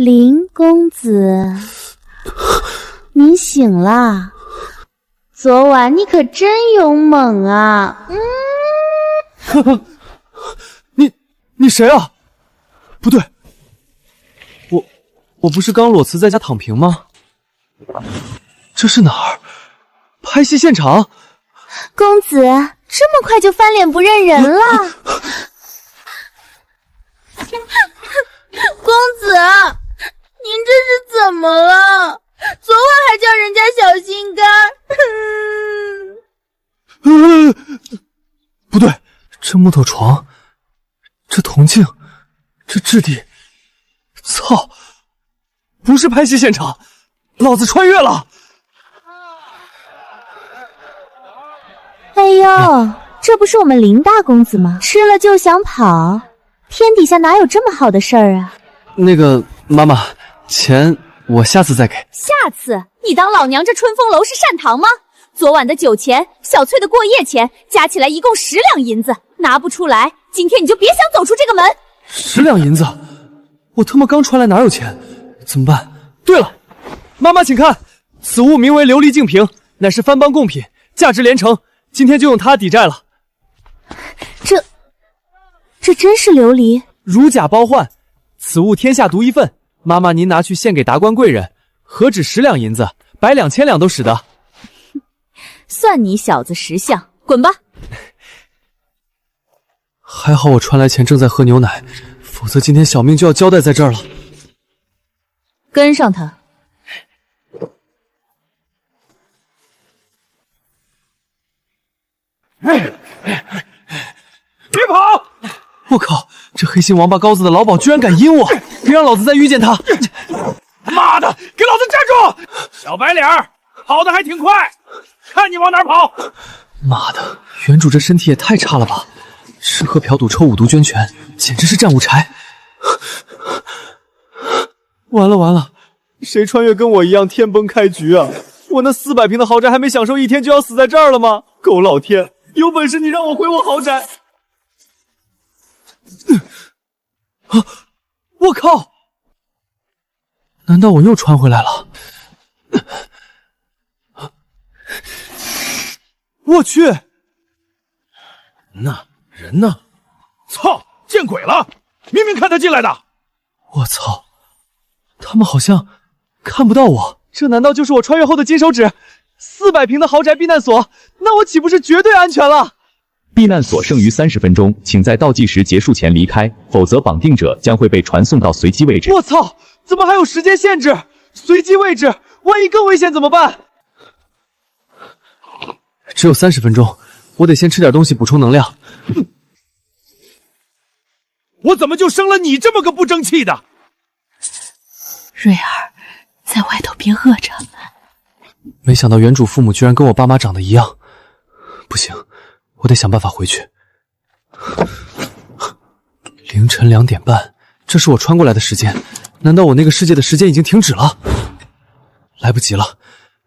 林公子，你醒了。昨晚你可真勇猛啊！呵呵，你谁啊？不对，我不是刚裸辞在家躺平吗？这是哪儿？拍戏现场？公子这么快就翻脸不认人了？公子，您这是怎么了？昨晚还叫人家小心肝。不对，这木头床，这铜镜，这质地，操！不是拍戏现场，老子穿越了！哎呦，这不是我们林大公子吗？吃了就想跑，天底下哪有这么好的事儿啊？那个妈妈，钱我下次再给。下次？你当老娘这春风楼是善堂吗？昨晚的酒钱、小翠的过夜钱加起来一共10两银子，拿不出来，今天你就别想走出这个门。10两银子，我他妈刚穿来哪有钱？怎么办？对了，妈妈请看，此物名为琉璃净瓶，乃是番邦贡品，价值连城，今天就用它抵债了。这真是琉璃？如假包换，此物天下独一份。妈妈您拿去献给达官贵人，何止10两银子，百两千两都使得。算你小子识相，滚吧！还好我穿来前正在喝牛奶，否则今天小命就要交代在这儿了。跟上他。别跑！我靠，这黑心王八羔子的老鸨居然敢阴我，别让老子再遇见他！妈的，给老子站住！小白脸儿，跑得还挺快，看你往哪儿跑！妈的，原主这身体也太差了吧！吃喝嫖赌抽五毒捐拳，简直是战五柴！完了完了，谁穿越跟我一样天崩开局啊？我那400平的豪宅还没享受1天就要死在这儿了吗？狗老天，有本事你让我回我豪宅！啊！我靠！难道我又穿回来了？我去！人呢？操！见鬼了！明明看他进来的。我操！他们好像看不到我，这难道就是我穿越后的金手指？400平的豪宅避难所，那我岂不是绝对安全了？避难所剩余30分钟，请在倒计时结束前离开，否则绑定者将会被传送到随机位置。我操！怎么还有时间限制？随机位置，万一更危险怎么办？只有30分钟，我得先吃点东西补充能量。我怎么就生了你这么个不争气的？瑞儿，在外头别饿着。没想到原主父母居然跟我爸妈长得一样，不行，我得想办法回去。凌晨2点半，这是我穿过来的时间，难道我那个世界的时间已经停止了？来不及了，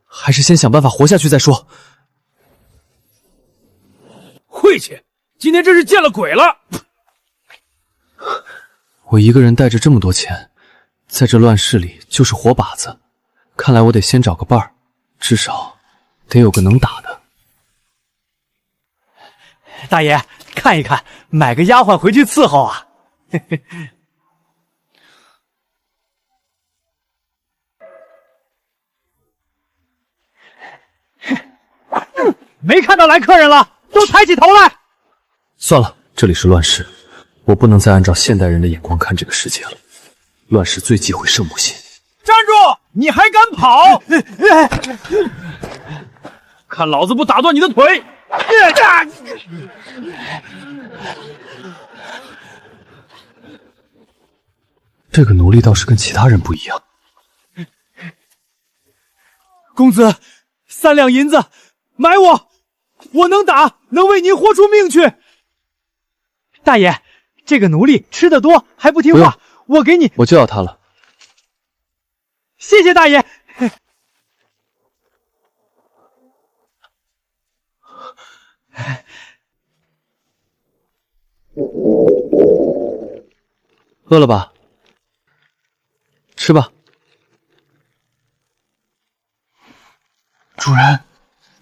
还是先想办法活下去再说。晦气，今天真是见了鬼了！我一个人带着这么多钱，在这乱世里就是活靶子，看来我得先找个伴儿，至少得有个能打的。大爷，看一看，买个丫鬟回去伺候啊！没看到来客人了，都抬起头来！算了，这里是乱世，我不能再按照现代人的眼光看这个世界了。乱世最忌讳圣母心。站住！你还敢跑？看老子不打断你的腿！这个奴隶倒是跟其他人不一样。公子，3两银子，买我！我能打，能为您豁出命去。大爷，这个奴隶吃得多还不听话，我给你。我就要他了。谢谢大爷。饿了吧？吃吧。主人，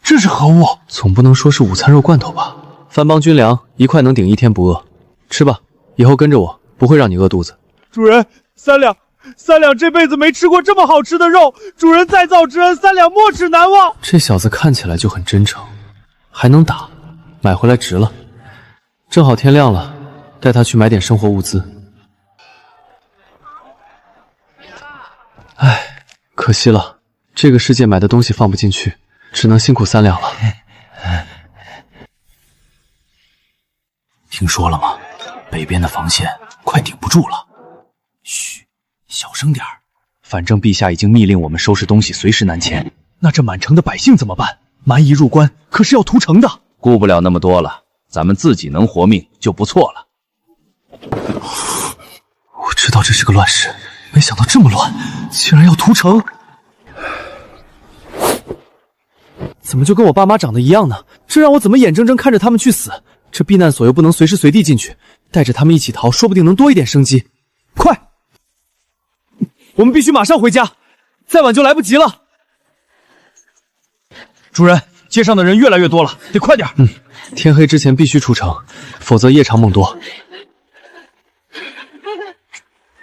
这是何物？总不能说是午餐肉罐头吧？番邦军粮，1块能顶1天不饿。吃吧，以后跟着我，不会让你饿肚子。主人，3两这辈子没吃过这么好吃的肉，主人再造之恩，3两没齿难忘。这小子看起来就很真诚，还能打，买回来值了。正好天亮了，带他去买点生活物资。唉，可惜了，这个世界买的东西放不进去，只能辛苦3两了。听说了吗？北边的防线快顶不住了。嘘，小声点儿。反正陛下已经密令我们收拾东西，随时南迁。那这满城的百姓怎么办？蛮夷入关可是要屠城的。顾不了那么多了，咱们自己能活命就不错了。我知道这是个乱世，没想到这么乱，竟然要屠城。怎么就跟我爸妈长得一样呢？这让我怎么眼睁睁看着他们去死？这避难所又不能随时随地进去，带着他们一起逃，说不定能多一点生机。快，我们必须马上回家，再晚就来不及了。主人，街上的人越来越多了，得快点。天黑之前必须出城，否则夜长梦多。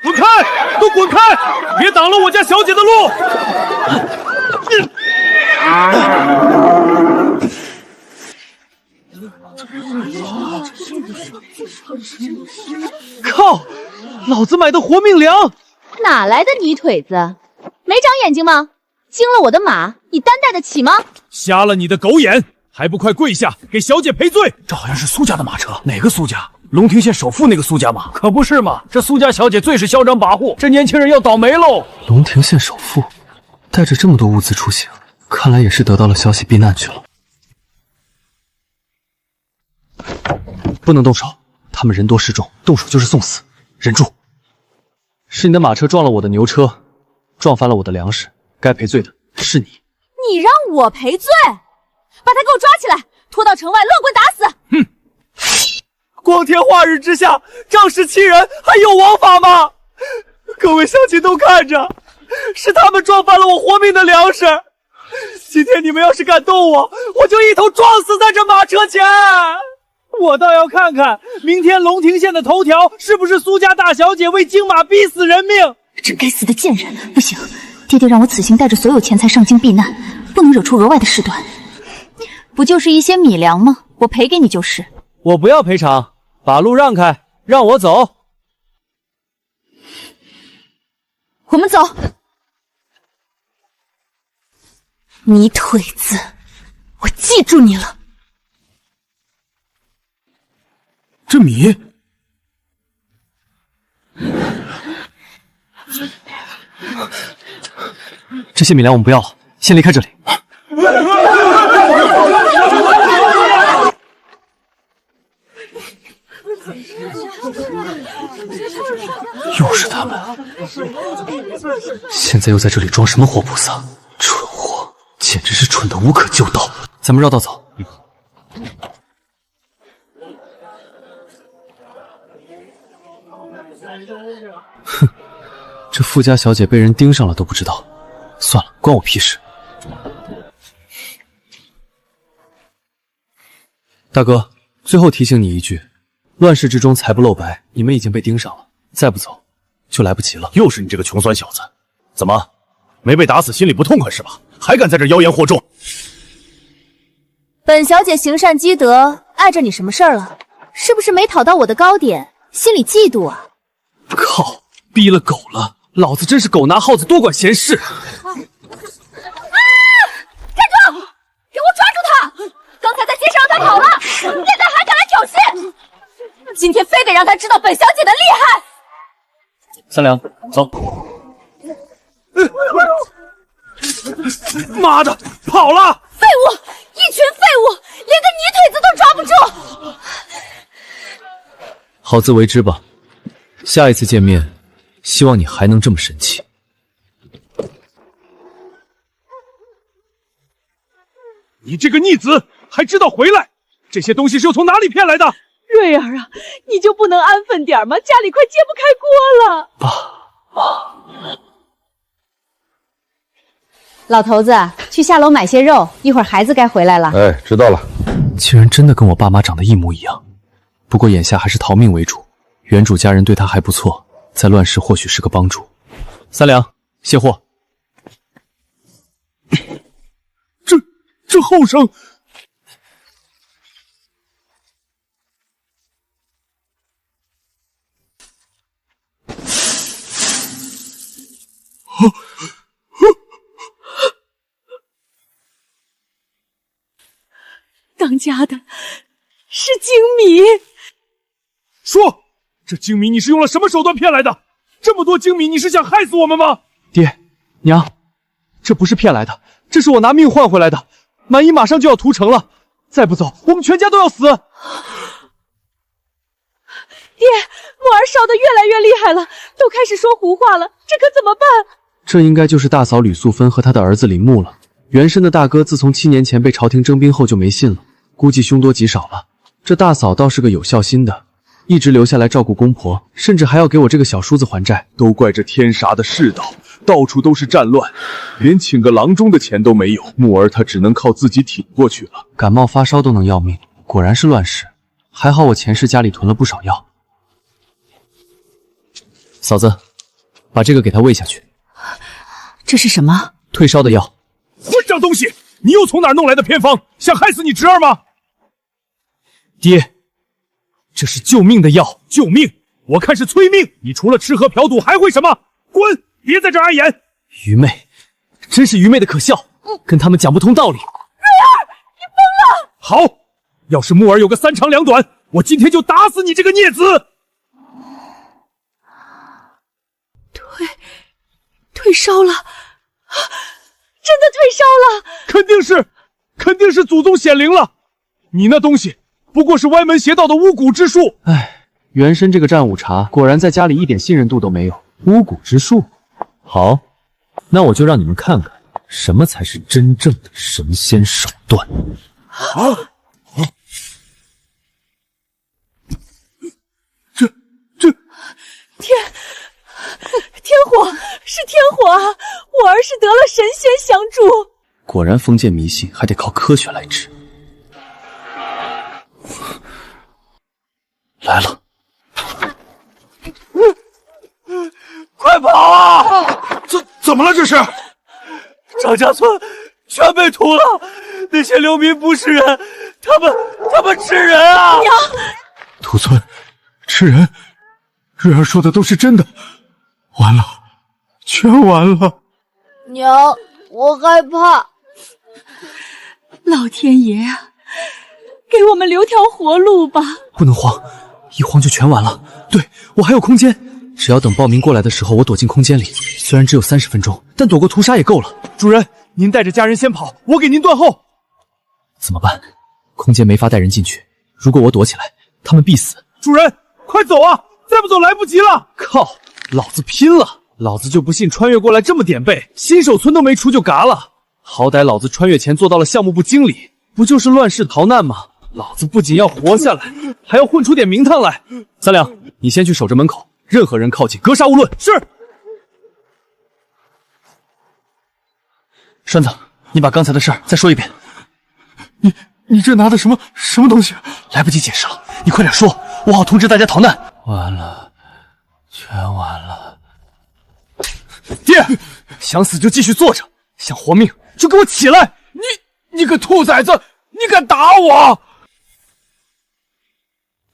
滚开！都滚开！别挡了我家小姐的路！靠！老子买的活命粮，哪来的泥腿子？没长眼睛吗？惊了我的马，你担待得起吗？瞎了你的狗眼！还不快跪下给小姐赔罪！这好像是苏家的马车，哪个苏家？龙庭县首富那个苏家吗？可不是嘛！这苏家小姐最是嚣张跋扈，这年轻人要倒霉喽！龙庭县首富带着这么多物资出行，看来也是得到了消息避难去了。不能动手，他们人多势众，动手就是送死。忍住！是你的马车撞了我的牛车，撞翻了我的粮食，该赔罪的是你。你让我赔罪？把他给我抓起来，拖到城外乱棍打死！光天化日之下，仗势欺人，还有王法吗？各位乡亲都看着，是他们撞翻了我活命的粮食。今天你们要是敢动我，我就一头撞死在这马车前。我倒要看看，明天龙庭县的头条是不是苏家大小姐为金马逼死人命？这该死的贱人！不行，爹爹让我此行带着所有钱财上京避难，不能惹出额外的事端。不就是一些米粮吗？我赔给你就是。我不要赔偿，把路让开，让我走。我们走。泥腿子，我记住你了。这米，这些米粮我们不要了，先离开这里。又是他们，现在又在这里装什么活菩萨？蠢货，简直是蠢得无可救药。咱们绕道走。哼，这富家小姐被人盯上了都不知道，算了，关我屁事。大哥，最后提醒你一句，乱世之中财不露白，你们已经被盯上了，再不走就来不及了。又是你这个穷酸小子，怎么没被打死心里不痛快是吧？还敢在这妖言惑众？本小姐行善积德，碍着你什么事儿了？是不是没讨到我的糕点，心里嫉妒啊？靠，逼了狗了！老子真是狗拿耗子，多管闲事！站住！给我抓住他！刚才在街上让他跑了，现在还敢来挑衅！今天非得让他知道本小姐的厉害！三两，走。妈的，跑了！废物，一群废物，连个泥腿子都抓不住！好自为之吧。下一次见面，希望你还能这么神气。你这个逆子，还知道回来？这些东西是又从哪里骗来的？瑞儿啊，你就不能安分点吗？家里快揭不开锅了。爸妈，老头子，去下楼买些肉，一会儿孩子该回来了。哎，知道了。竟然真的跟我爸妈长得一模一样。不过眼下还是逃命为主，原主家人对他还不错，在乱世或许是个帮助。三两，卸货。这后生。当家的是精米。说，这精米你是用了什么手段骗来的？这么多精米，你是想害死我们吗？爹，娘，这不是骗来的，这是我拿命换回来的。满姨马上就要屠城了，再不走，我们全家都要死。爹，木儿烧得越来越厉害了，都开始说胡话了，这可怎么办？这应该就是大嫂吕素芬和她的儿子李牧了。原身的大哥自从7年前被朝廷征兵后就没信了，估计凶多吉少了。这大嫂倒是个有孝心的，一直留下来照顾公婆，甚至还要给我这个小叔子还债。都怪这天杀的世道，到处都是战乱，连请个郎中的钱都没有。木儿他只能靠自己挺过去了。感冒发烧都能要命，果然是乱世。还好我前世家里囤了不少药。嫂子，把这个给他喂下去。这是什么？退烧的药。混账东西！你又从哪儿弄来的偏方？想害死你侄儿吗？爹，这是救命的药。救命！我看是催命。你除了吃喝嫖赌还会什么？滚！别在这儿碍眼。愚昧，真是愚昧的可笑。跟他们讲不通道理。瑞儿，你疯了！好，要是木儿有个3长2短，我今天就打死你这个孽子。退烧了，真的退烧了！肯定是祖宗显灵了。你那东西不过是歪门邪道的巫蛊之术。唉，原身这个战五茶果然在家里一点信任度都没有。巫蛊之术，好，那我就让你们看看什么才是真正的神仙手段。天火是天火啊！我儿是得了神仙相助。果然封建迷信还得靠科学来治。来了，快跑啊！怎么了这是？张家村全被屠了，那些流民不是人，他们吃人啊！娘，屠村吃人，瑞儿说的都是真的。完了，全完了！娘，我害怕。老天爷啊，给我们留条活路吧！不能慌，一慌就全完了。对，我还有空间，只要等报名过来的时候，我躲进空间里。虽然只有30分钟，但躲过屠杀也够了。主人，您带着家人先跑，我给您断后。怎么办？空间没法带人进去，如果我躲起来，他们必死。主人，快走啊！再不走来不及了！靠！老子拼了！老子就不信穿越过来这么点背，新手村都没出就嘎了。好歹老子穿越前做到了项目部经理，不就是乱世逃难吗？老子不仅要活下来，还要混出点名堂来。三两，你先去守着门口，任何人靠近，格杀勿论。是。栓子，你把刚才的事儿再说一遍。你这拿的什么东西？来不及解释了，你快点说，我好通知大家逃难。完了，全完了。爹，想死就继续坐着，想活命就给我起来！你个兔崽子，你敢打我！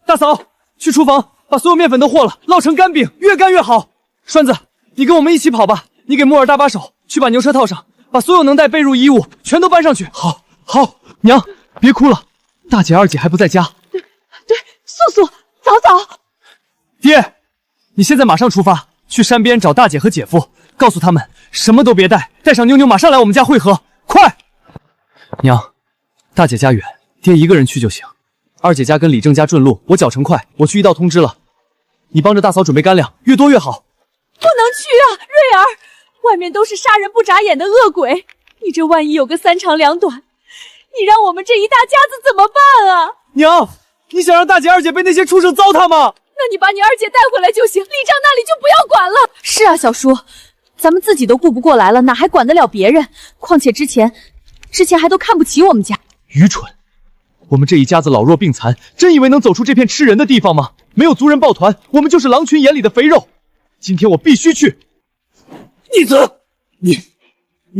大嫂，去厨房把所有面粉都和了，烙成干饼，越干越好。栓子，你跟我们一起跑吧，你给木耳搭把手，去把牛车套上，把所有能带被褥衣物全都搬上去。好，娘，别哭了，大姐二姐还不在家。对，素素，早早。爹，你现在马上出发，去山边找大姐和姐夫，告诉他们什么都别带，带上妞妞马上来我们家会合，快！娘，大姐家远，爹一个人去就行。二姐家跟李正家顺路，我脚程快，我去一道通知了。你帮着大嫂准备干粮，越多越好。不能去啊，瑞儿，外面都是杀人不眨眼的恶鬼，你这万一有个3长2短，你让我们这一大家子怎么办啊？娘，你想让大姐二姐被那些畜生糟蹋吗？那你把你二姐带回来就行，李正那里就不要管了。是啊，小叔，咱们自己都顾不过来了，哪还管得了别人？况且之前还都看不起我们家。愚蠢！我们这一家子老弱病残，真以为能走出这片吃人的地方吗？没有族人抱团，我们就是狼群眼里的肥肉。今天我必须去。逆子，你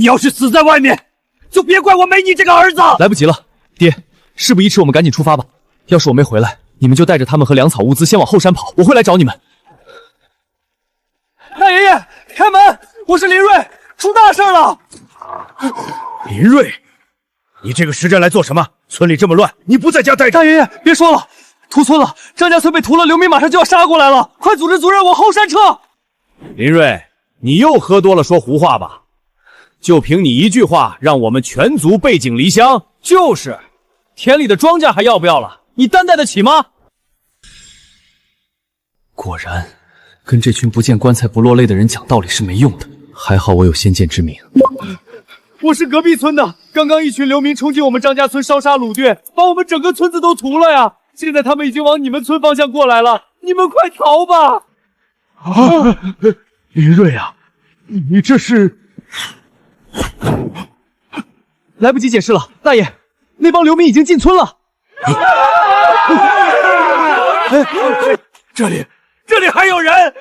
要是死在外面，就别怪我没你这个儿子。来不及了，爹，事不宜迟，我们赶紧出发吧。要是我没回来，你们就带着他们和粮草物资先往后山跑，我会来找你们。大爷爷，开门！我是林瑞，出大事了！林瑞，你这个时辰来做什么？村里这么乱，你不在家待着？大爷爷，别说了，屠村了，张家村被屠了，流民马上就要杀过来了，快组织族人往后山撤！林瑞，你又喝多了说胡话吧？就凭你一句话，让我们全族背井离乡？就是，田里的庄稼还要不要了？你担待得起吗？果然，跟这群不见棺材不落泪的人讲道理是没用的。还好我有先见之明。我是隔壁村的，刚刚一群流民冲进我们张家村烧杀掳掠，把我们整个村子都屠了呀！现在他们已经往你们村方向过来了，你们快逃吧！啊，林瑞啊，你这是……来不及解释了，大爷，那帮流民已经进村了。这里还有人，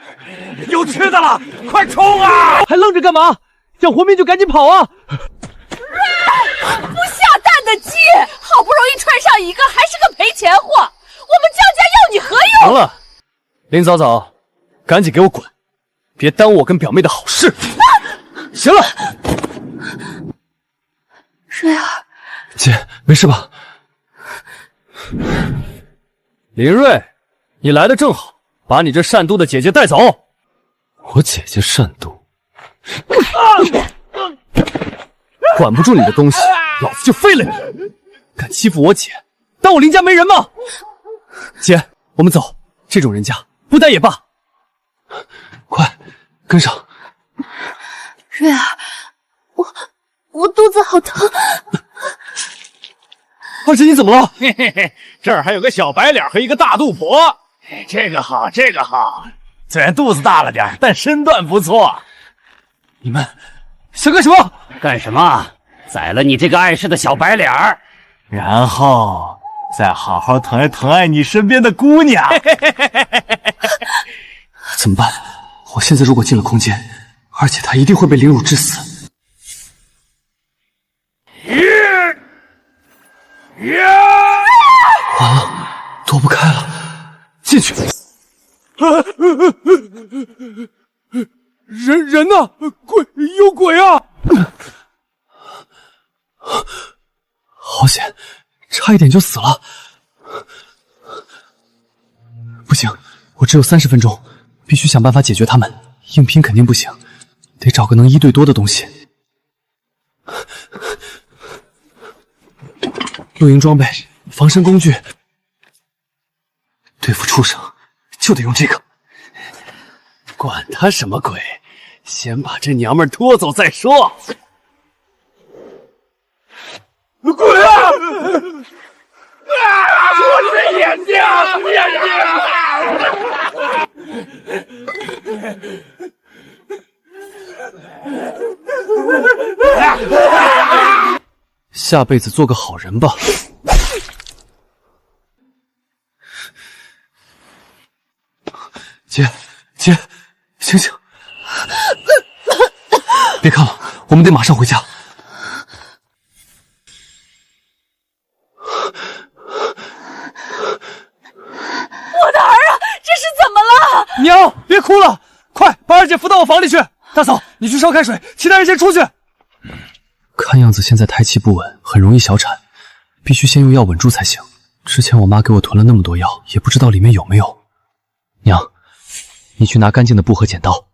有吃的了，快冲啊！还愣着干嘛？想活命就赶紧跑啊！不下蛋的鸡，好不容易穿上一个，还是个赔钱货，我们张家要你何用？行了，林早早，赶紧给我滚，别耽误我跟表妹的好事。行了，瑞儿，姐，没事吧？林瑞，你来的正好，把你这善妒的姐姐带走。我姐姐善妒，管不住你的东西，老子就废了你！敢欺负我姐，当我林家没人吗？姐，我们走，这种人家不带也罢。快，跟上。瑞儿，我肚子好疼。二姐，你怎么了？嘿嘿嘿，这儿还有个小白脸和一个大肚婆，这个好，这个好。虽然肚子大了点，但身段不错。你们想干什么？干什么？宰了你这个碍事的小白脸儿，然后再好好疼爱疼爱你身边的姑娘。怎么办？我现在如果进了空间，而且她一定会被凌辱致死。完了，躲不开了，进去。人呢？鬼，有鬼啊！好险，差一点就死了。不行，我只有30分钟，必须想办法解决他们。硬拼肯定不行，得找个能1对多的东西。露营装备、防身工具，对付畜生就得用这个。管他什么鬼，先把这娘们拖走再说。滚啊！我的眼睛，下辈子做个好人吧。姐，醒醒！别看了，我们得马上回家。我的儿啊，这是怎么了？娘，别哭了，快把二姐扶到我房里去。大嫂，你去烧开水，其他人先出去。看样子现在胎气不稳，很容易小产，必须先用药稳住才行。之前我妈给我囤了那么多药，也不知道里面有没有。娘，你去拿干净的布和剪刀。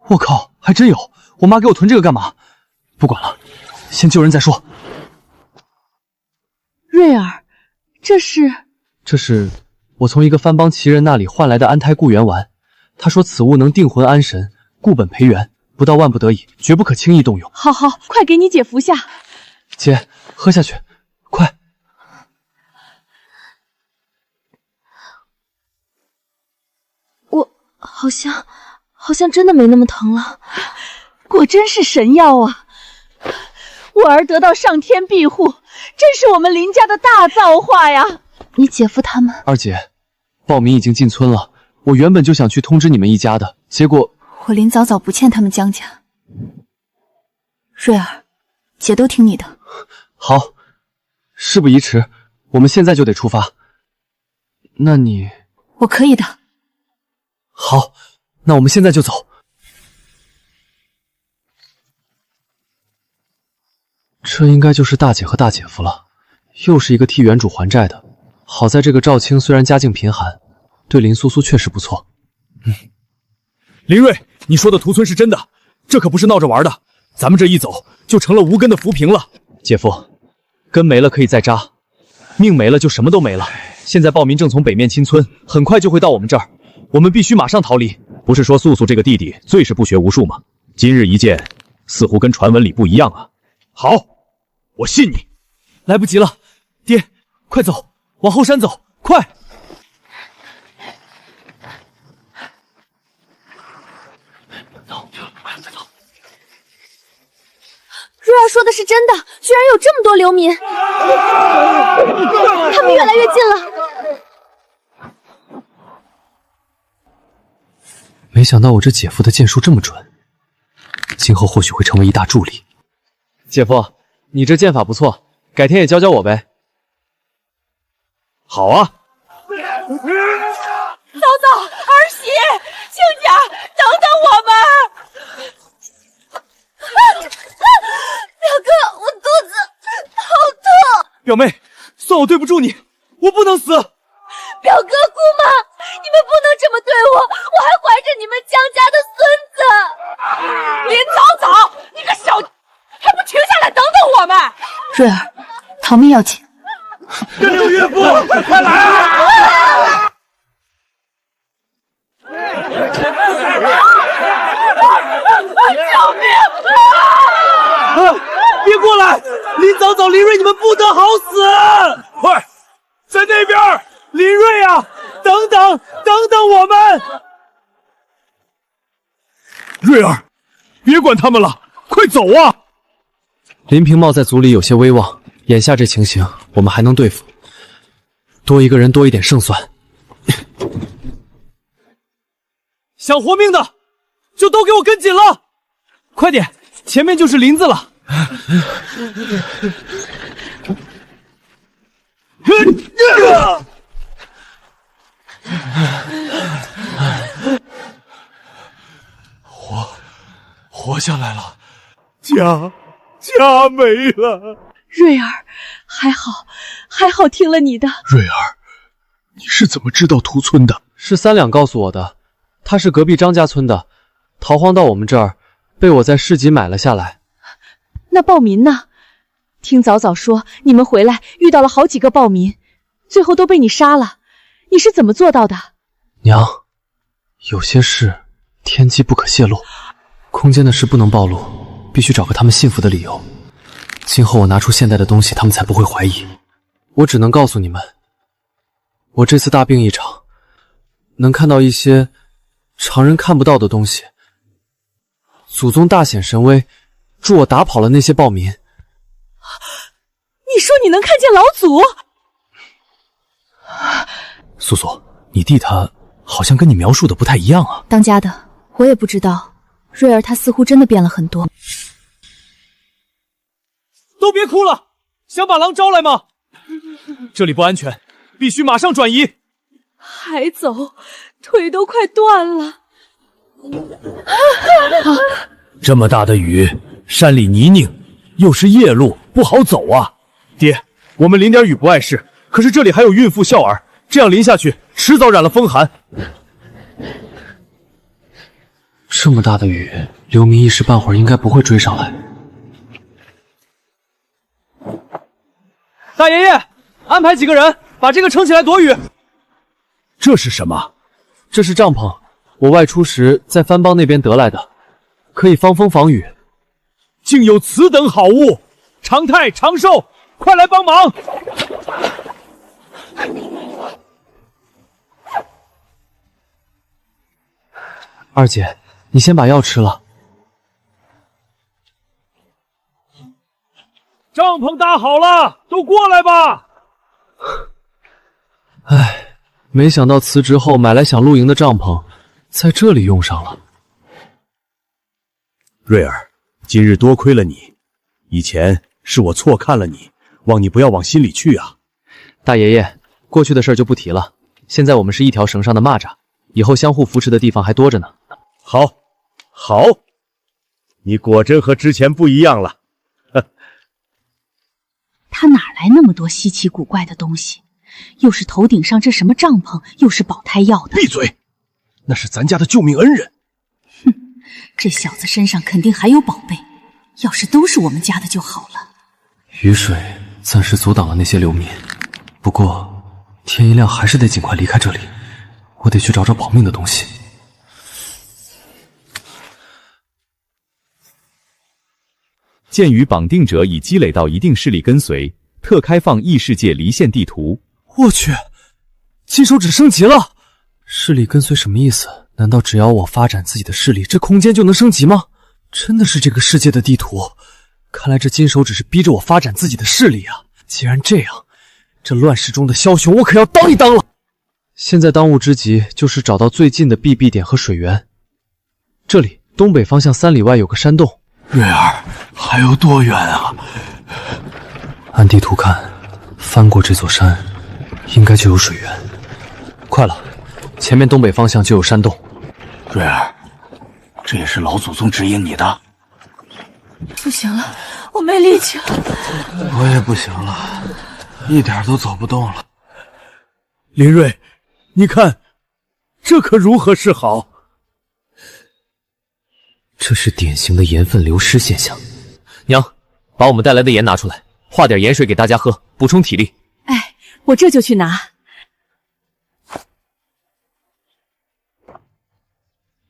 我靠，还真有！我妈给我囤这个干嘛？不管了，先救人再说。瑞儿，这是我从一个番邦奇人那里换来的安胎固元丸。他说此物能定魂安神，固本培元，不到万不得已，绝不可轻易动用。好，快给你姐服下。姐，喝下去，快！好像真的没那么疼了。果真是神药啊！我儿得到上天庇护，真是我们林家的大造化呀！你姐夫他们……二姐，暴民已经进村了。我原本就想去通知你们一家的，结果我林早早不欠他们江家。瑞儿，姐都听你的。好，事不宜迟，我们现在就得出发。那你……我可以的。好，那我们现在就走。这应该就是大姐和大姐夫了，又是一个替原主还债的。好在这个赵青虽然家境贫寒，对林苏苏确实不错。林睿，你说的屠村是真的，这可不是闹着玩的。咱们这一走，就成了无根的浮萍了。姐夫，根没了可以再扎，命没了就什么都没了。现在暴民正从北面侵村，很快就会到我们这儿，我们必须马上逃离。不是说素素这个弟弟最是不学无术吗？今日一见，似乎跟传闻里不一样啊。好，我信你。来不及了，爹，快走，往后山走，快！瑞儿说的是真的，居然有这么多流民，他们越来越近了。没想到我这姐夫的剑术这么准，今后或许会成为一大助力。姐夫，你这剑法不错，改天也教教我呗。好啊。嫂嫂、儿媳、亲家，等等我们！表哥，我肚子好痛。表妹，算我对不住你，我不能死。表哥、姑妈，你们不能这么对我，我还怀着你们江家的孙子。林早早，你个小，还不停下来等等我们！瑞儿，逃命要紧。六岳父，快来啊！救命！别过来！林早早、林睿，你们不得好死！快，在那边！林睿啊，等等我们！睿儿，别管他们了，快走啊！林平茂在族里有些威望，眼下这情形，我们还能对付。多一个人，多一点胜算。想活命的，就都给我跟紧了！快点，前面就是林子了。活下来了，家没了。瑞儿，还好听了你的。瑞儿，你是怎么知道屠村的？是三两告诉我的，他是隔壁张家村的，逃荒到我们这儿，被我在市集买了下来。那暴民呢？听早早说你们回来遇到了好几个暴民，最后都被你杀了，你是怎么做到的？娘，有些事天机不可泄露，空间的事不能暴露，必须找个他们信服的理由。今后我拿出现代的东西，他们才不会怀疑。我只能告诉你们，我这次大病一场，能看到一些常人看不到的东西。祖宗大显神威，助我打跑了那些暴民。你说你能看见老祖？素素，你弟他好像跟你描述的不太一样啊。当家的，我也不知道，瑞儿他似乎真的变了很多。都别哭了，想把狼招来吗？这里不安全，必须马上转移。还走，腿都快断了。这么大的雨，山里泥泞，又是夜路，不好走啊。爹，我们淋点雨不碍事，可是这里还有孕妇孝儿，这样淋下去，迟早染了风寒。这么大的雨，流民一时半会儿应该不会追上来。大爷爷，安排几个人把这个撑起来躲雨。这是什么？这是帐篷，我外出时在番邦那边得来的，可以防风防雨。竟有此等好物！长泰长寿，快来帮忙！二姐，你先把药吃了。帐篷搭好了，都过来吧。唉，没想到辞职后买来想露营的帐篷，在这里用上了。瑞儿，今日多亏了你，以前是我错看了你，望你不要往心里去啊。大爷爷，过去的事就不提了，现在我们是一条绳上的蚂蚱，以后相互扶持的地方还多着呢。好，好，你果真和之前不一样了。他哪来那么多稀奇古怪的东西？又是头顶上这什么帐篷，又是保胎药的。闭嘴！那是咱家的救命恩人。哼，这小子身上肯定还有宝贝，要是都是我们家的就好了。雨水暂时阻挡了那些流民，不过天一亮还是得尽快离开这里。我得去找找保命的东西。鉴于绑定者已积累到一定势力跟随，特开放异世界离线地图。我去，金手指升级了！势力跟随什么意思？难道只要我发展自己的势力，这空间就能升级吗？真的是这个世界的地图？看来这金手指是逼着我发展自己的势力啊！既然这样，这乱世中的枭雄我可要当一当了。现在当务之急就是找到最近的BB点和水源。这里东北方向3里外有个山洞。瑞儿，还有多远啊？按地图看，翻过这座山，应该就有水源。快了，前面东北方向就有山洞。瑞儿，这也是老祖宗指引你的。不行了，我没力气了。我也不行了，一点都走不动了。林瑞，你看，这可如何是好？这是典型的盐分流失现象。娘，把我们带来的盐拿出来，化点盐水给大家喝，补充体力。哎，我这就去拿。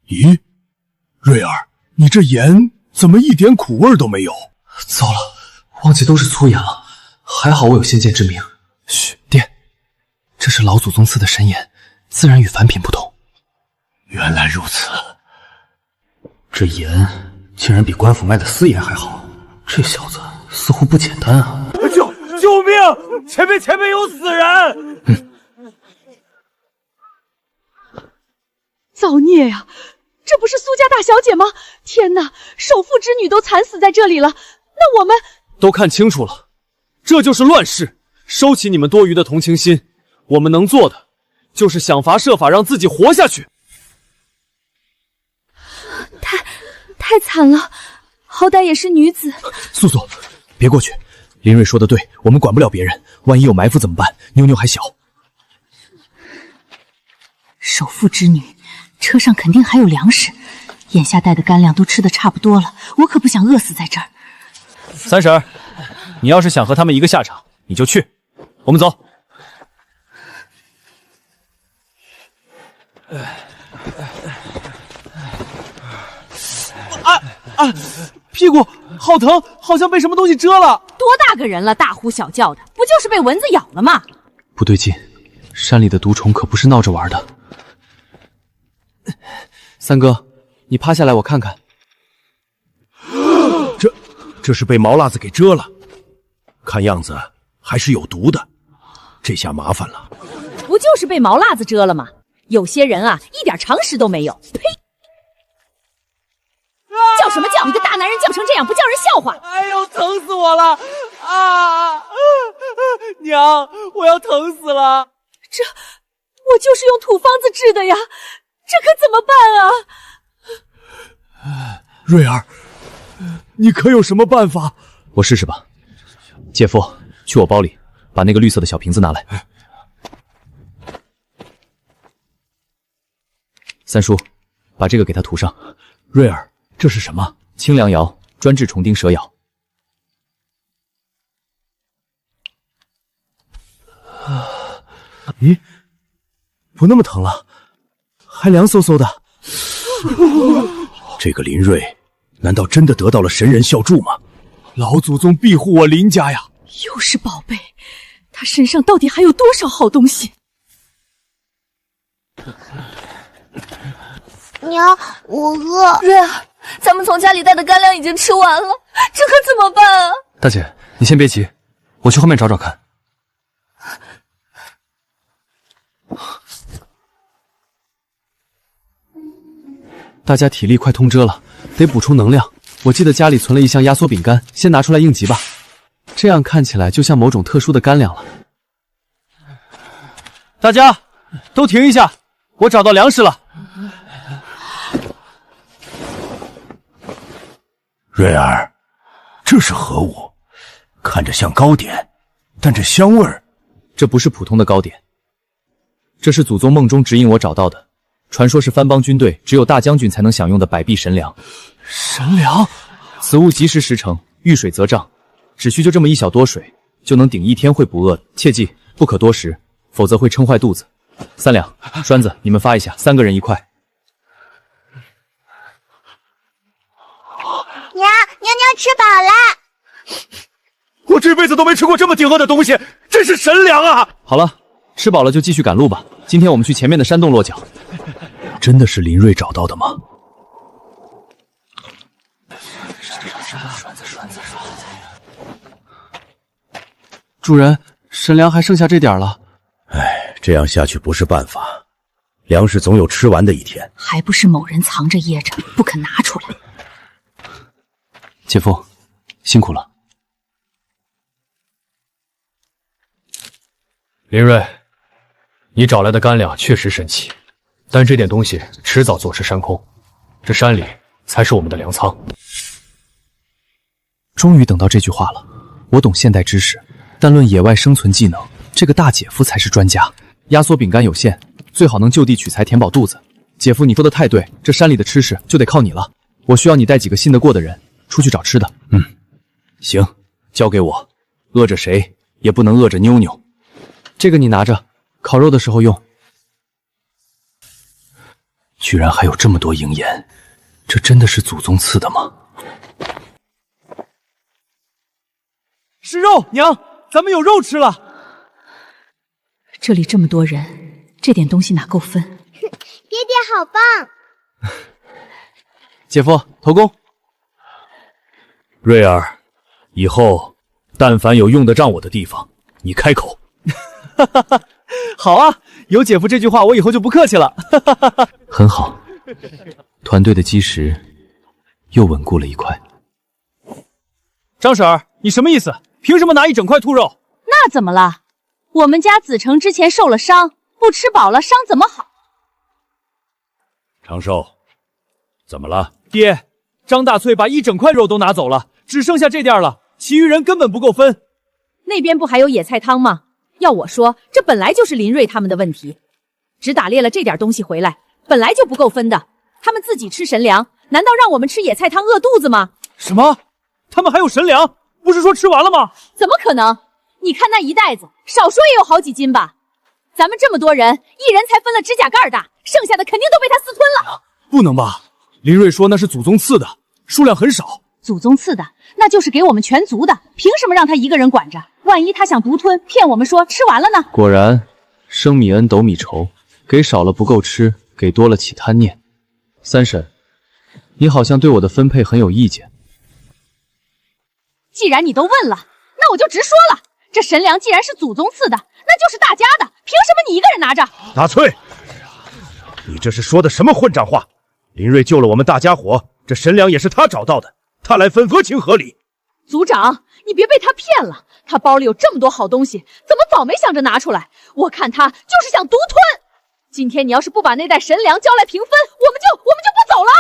咦，瑞儿，你这盐怎么一点苦味都没有？糟了，忘记都是粗盐了。还好我有先见之明。嘘，爹，这是老祖宗赐的神盐，自然与凡品不同。原来如此。这盐竟然比官府卖的私盐还好，这小子似乎不简单啊！救命！前面有死人！造孽呀！这不是苏家大小姐吗？天哪，首富之女都惨死在这里了，那我们……都看清楚了，这就是乱世！收起你们多余的同情心，我们能做的就是想法设法让自己活下去。太惨了，好歹也是女子。素素，别过去。林瑞说的对，我们管不了别人，万一有埋伏怎么办？妞妞还小。首富之女，车上肯定还有粮食，眼下带的干粮都吃的差不多了，我可不想饿死在这儿。三婶儿，你要是想和他们一个下场，你就去。我们走。屁股好疼，好像被什么东西蛰了。多大个人了，大呼小叫的，不就是被蚊子咬了吗？不对劲，山里的毒虫可不是闹着玩的。三哥，你趴下来，我看看。这是被毛辣子给蛰了，看样子还是有毒的，这下麻烦了。不就是被毛辣子蛰了吗？有些人啊，一点常识都没有。呸！叫什么叫？你个大男人叫成这样，不叫人笑话？哎呦，疼死我了！娘，我要疼死了！我就是用土方子治的呀，这可怎么办啊？瑞儿，你可有什么办法？我试试吧。姐夫，去我包里把那个绿色的小瓶子拿来。三叔，把这个给他涂上。瑞儿，这是什么？清凉药，专治虫叮蛇咬。咦，不那么疼了，还凉飕飕的。这个林瑞，难道真的得到了神人孝助吗？老祖宗庇护我林家呀！又是宝贝，他身上到底还有多少好东西？娘，我饿。瑞儿，咱们从家里带的干粮已经吃完了，这可怎么办啊？大姐，你先别急，我去后面找找看。大家体力快通遮了，得补充能量。我记得家里存了一箱压缩饼干，先拿出来应急吧。这样看起来就像某种特殊的干粮了。大家都停一下，我找到粮食了。瑞儿，这是何物？看着像糕点，但这香味儿……这不是普通的糕点，这是祖宗梦中指引我找到的，传说是藩邦军队只有大将军才能享用的百弊神粮。神粮？此物及时食成，遇水则胀，只需就这么一小多水，就能顶一天会不饿。切记不可多食，否则会撑坏肚子。3两，栓子，你们发一下，3个人1块。娘吃饱了。我这辈子都没吃过这么顶饿的东西，真是神粮啊！好了，吃饱了就继续赶路吧。今天我们去前面的山洞落脚。真的是林睿找到的吗？主人，神粮还剩下这点了。哎，这样下去不是办法，粮食总有吃完的一天。还不是某人藏着掖着，不肯拿出来。姐夫，辛苦了。林睿，你找来的干粮确实神奇，但这点东西迟早坐吃山空，这山里才是我们的粮仓。终于等到这句话了。我懂现代知识，但论野外生存技能，这个大姐夫才是专家。压缩饼干有限，最好能就地取材填饱肚子。姐夫，你说的太对，这山里的吃食就得靠你了。我需要你带几个信得过的人出去找吃的。行，交给我。饿着谁也不能饿着妞妞。这个你拿着，烤肉的时候用。居然还有这么多营盐，这真的是祖宗赐的吗？是肉，娘，咱们有肉吃了。这里这么多人，这点东西哪够分？爹爹好棒！姐夫，头功。瑞儿，以后但凡有用得上我的地方，你开口。好啊，有姐夫这句话，我以后就不客气了。很好，团队的基石又稳固了一块。张婶儿，你什么意思？凭什么拿一整块兔肉？那怎么了？我们家子成之前受了伤，不吃饱了伤怎么好？长寿，怎么了？爹，张大翠把一整块肉都拿走了，只剩下这点了，其余人根本不够分。那边不还有野菜汤吗？要我说，这本来就是林睿他们的问题，只打猎了这点东西回来，本来就不够分的。他们自己吃神粮，难道让我们吃野菜汤饿肚子吗？什么？他们还有神粮？不是说吃完了吗？怎么可能？你看那一袋子，少说也有好几斤吧。咱们这么多人，一人才分了指甲盖大，剩下的肯定都被他私吞了。不能吧？林睿说那是祖宗赐的，数量很少。祖宗赐的，那就是给我们全族的，凭什么让他一个人管着？万一他想独吞，骗我们说吃完了呢？果然，升米恩，斗米仇，给少了不够吃，给多了起贪念。三婶，你好像对我的分配很有意见。既然你都问了，那我就直说了，这神粮既然是祖宗赐的，那就是大家的，凭什么你一个人拿着？大翠，你这是说的什么混账话？林睿救了我们大家伙，这神粮也是他找到的，他来分合情合理。族长，你别被他骗了，他包里有这么多好东西，怎么早没想着拿出来？我看他就是想独吞。今天你要是不把那袋神粮交来平分，我们就不走了。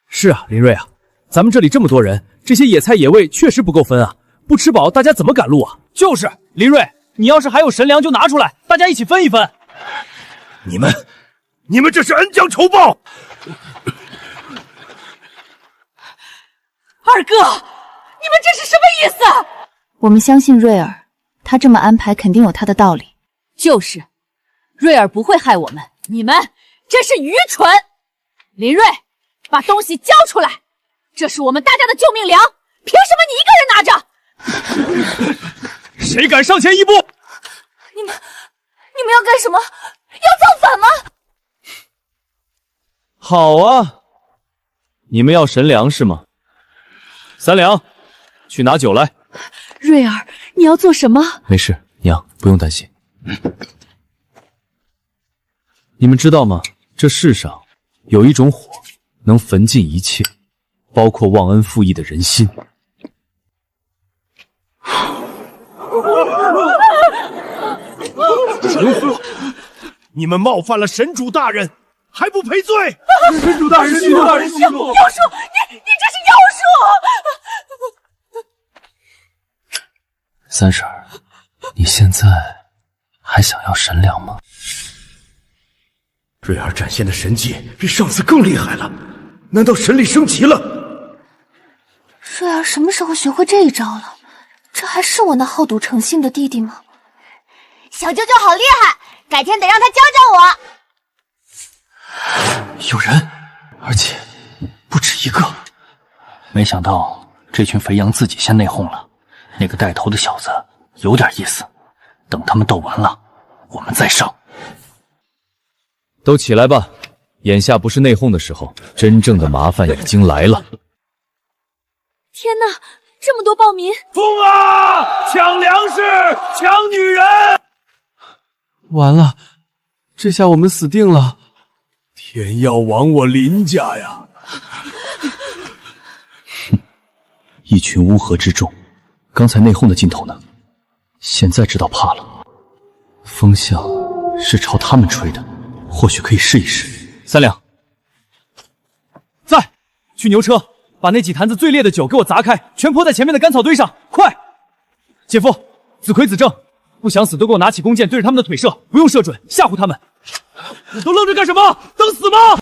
是啊，林睿啊，咱们这里这么多人，这些野菜野味确实不够分啊，不吃饱大家怎么赶路啊？就是林睿，你要是还有神粮就拿出来，大家一起分一分。你们这是恩将仇报！二哥，你们这是什么意思？我们相信瑞儿，他这么安排肯定有他的道理。就是，瑞儿不会害我们，你们真是愚蠢！林睿，把东西交出来，这是我们大家的救命粮，凭什么你一个人拿着？谁敢上前一步？你们要干什么？要造反吗？好啊，你们要神粮是吗？三两，去拿酒来。瑞儿，你要做什么？没事，娘，不用担心。你们知道吗？这世上有一种火，能焚尽一切，包括忘恩负义的人心。蠢货！你们冒犯了神主大人，还不赔罪？神主大人息怒！妖术！你这是妖术！三婶儿，你现在还想要神粮吗？瑞儿展现的神技比上次更厉害了，难道神力升级了？瑞儿什么时候学会这一招了？这还是我那好赌成性的弟弟吗？小舅舅好厉害，改天得让他教教我。有人，而且不止一个。没想到这群肥羊自己先内讧了，那个带头的小子有点意思。等他们斗完了，我们再上。都起来吧，眼下不是内讧的时候，真正的麻烦已经来了。天哪，这么多暴民！疯啊！抢粮食，抢女人！完了，这下我们死定了！天要亡我林家呀！一群乌合之众，刚才内讧的劲头呢？现在知道怕了。风向是朝他们吹的，或许可以试一试。三两，在，去牛车，把那几坛子最烈的酒给我砸开，全泼在前面的干草堆上，快！姐夫，子魁子正，不想死都给我拿起弓箭对着他们的腿射，不用射准，吓唬他们。都愣着干什么？等死吗？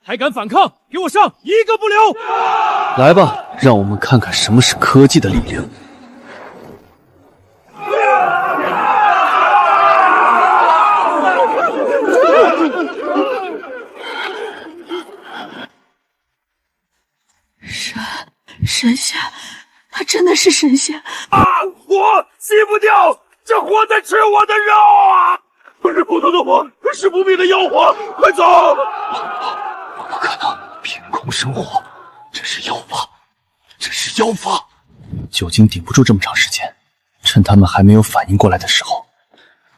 还敢反抗，给我上，一个不留！来吧，让我们看看什么是科技的力量。神仙，他真的是神仙啊！火熄不掉，这火在吃我的肉啊！不是普通的火，是不灭的妖火！快走！不可能，凭空生火，这是妖法，这是妖法！酒精顶不住这么长时间，趁他们还没有反应过来的时候，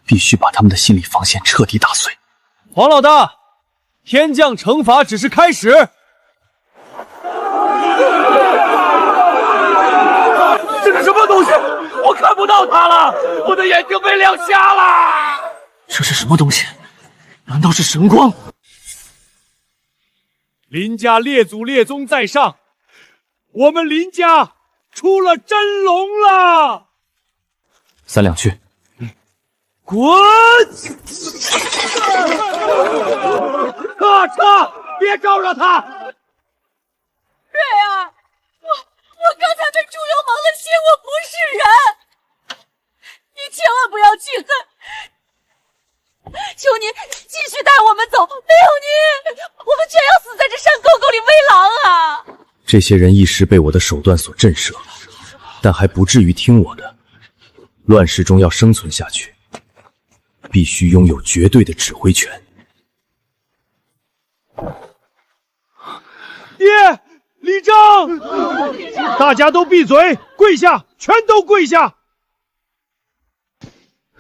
必须把他们的心理防线彻底打碎。黄老大，天降惩罚只是开始。这是什么东西？我看不到它了，我的眼睛被亮瞎了。这是什么东西？难道是神光？林家列祖列宗在上，我们林家出了真龙了！三两去。滚！撤！别招惹他！瑞儿，我刚才被猪油蒙了心，我不是人，你千万不要记恨，求你继续带我们走，没有你，我们全要死在这山沟沟里喂狼啊！这些人一时被我的手段所震慑，但还不至于听我的。乱世中要生存下去，必须拥有绝对的指挥权。爹，李正，大家都闭嘴，跪下，全都跪下！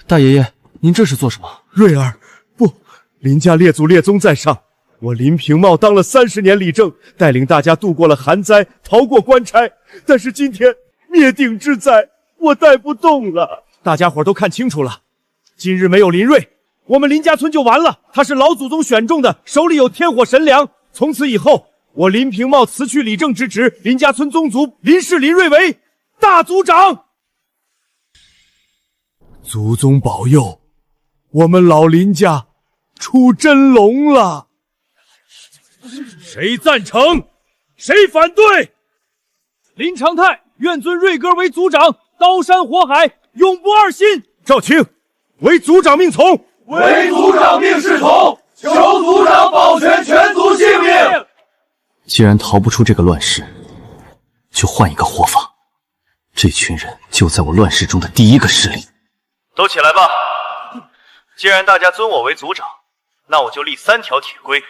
大爷爷，您这是做什么？瑞儿，不，林家列祖列宗在上，我林平茂当了30年理政，带领大家度过了寒灾，逃过官差。但是今天灭顶之灾，我带不动了。大家伙都看清楚了，今日没有林瑞，我们林家村就完了。他是老祖宗选中的，手里有天火神粮。从此以后，我林平茂辞去理政之职，林家村宗族林氏林瑞为大族长。祖宗保佑，我们老林家出真龙了！谁赞成？谁反对？林长泰愿尊瑞哥为族长，刀山火海，永不二心。赵青，为族长命从。为族长命是从，求族长保全全族性命。既然逃不出这个乱世，就换一个活法，这群人就在我乱世中的第一个势力。都起来吧！既然大家尊我为族长，那我就立3条铁规：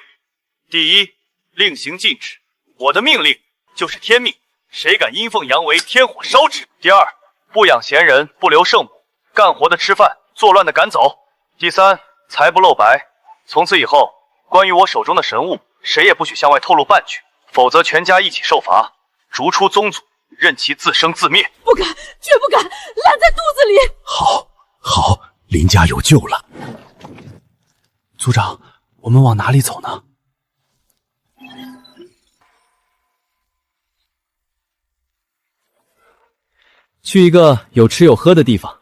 第一，令行禁止，我的命令就是天命，谁敢阴奉阳违，天火烧之。第二，不养闲人，不留圣母，干活的吃饭，作乱的赶走。第三，财不露白，从此以后，关于我手中的神物，谁也不许向外透露半句，否则全家一起受罚，逐出宗族，任其自生自灭。不敢，绝不敢，烂在肚子里。好，林家有救了。族长，我们往哪里走呢？去一个有吃有喝的地方。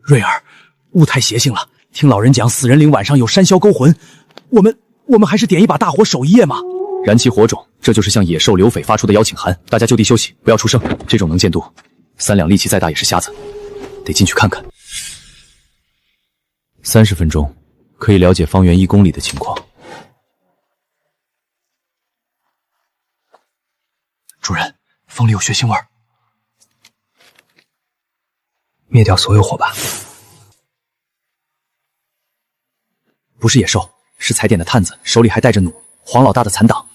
瑞儿，雾太邪性了，听老人讲死人灵晚上有山魈勾魂，我们还是点一把大火守一夜吗？燃起火种，这就是向野兽刘匪发出的邀请函。大家就地休息，不要出声。这种能见度，3两力气再大也是瞎子，得进去看看。30分钟，可以了解方圆1公里的情况。主人，风里有血腥味儿，灭掉所有火吧。不是野兽，是踩点的探子，手里还带着弩。黄老大的残党。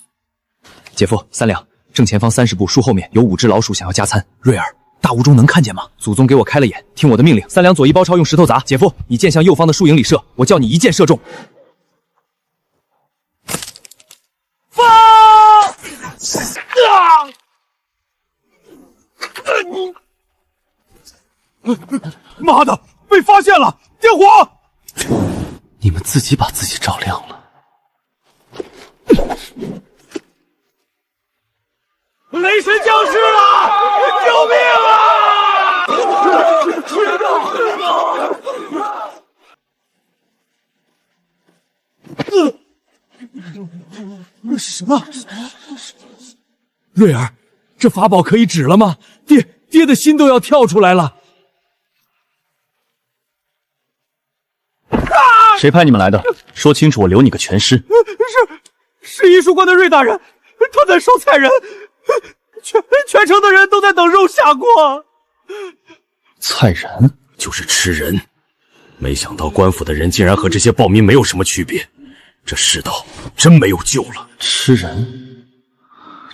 姐夫，3两，正前方30步树后面有5只老鼠想要加餐。瑞儿，大雾中能看见吗？祖宗给我开了眼，听我的命令。3两左一包抄用石头砸。姐夫，你箭向右方的树影里射，我叫你一箭射中。妈的，被发现了！点火！你们自己把自己照亮了。雷神降世了！救命啊！这是什么？瑞儿，这法宝可以止了吗？爹的心都要跳出来了！谁派你们来的？说清楚，我留你个全尸。是医术官的瑞大人，他在烧菜人，全城的人都在等肉下锅。菜人就是吃人，没想到官府的人竟然和这些暴民没有什么区别，这世道真没有救了。吃人，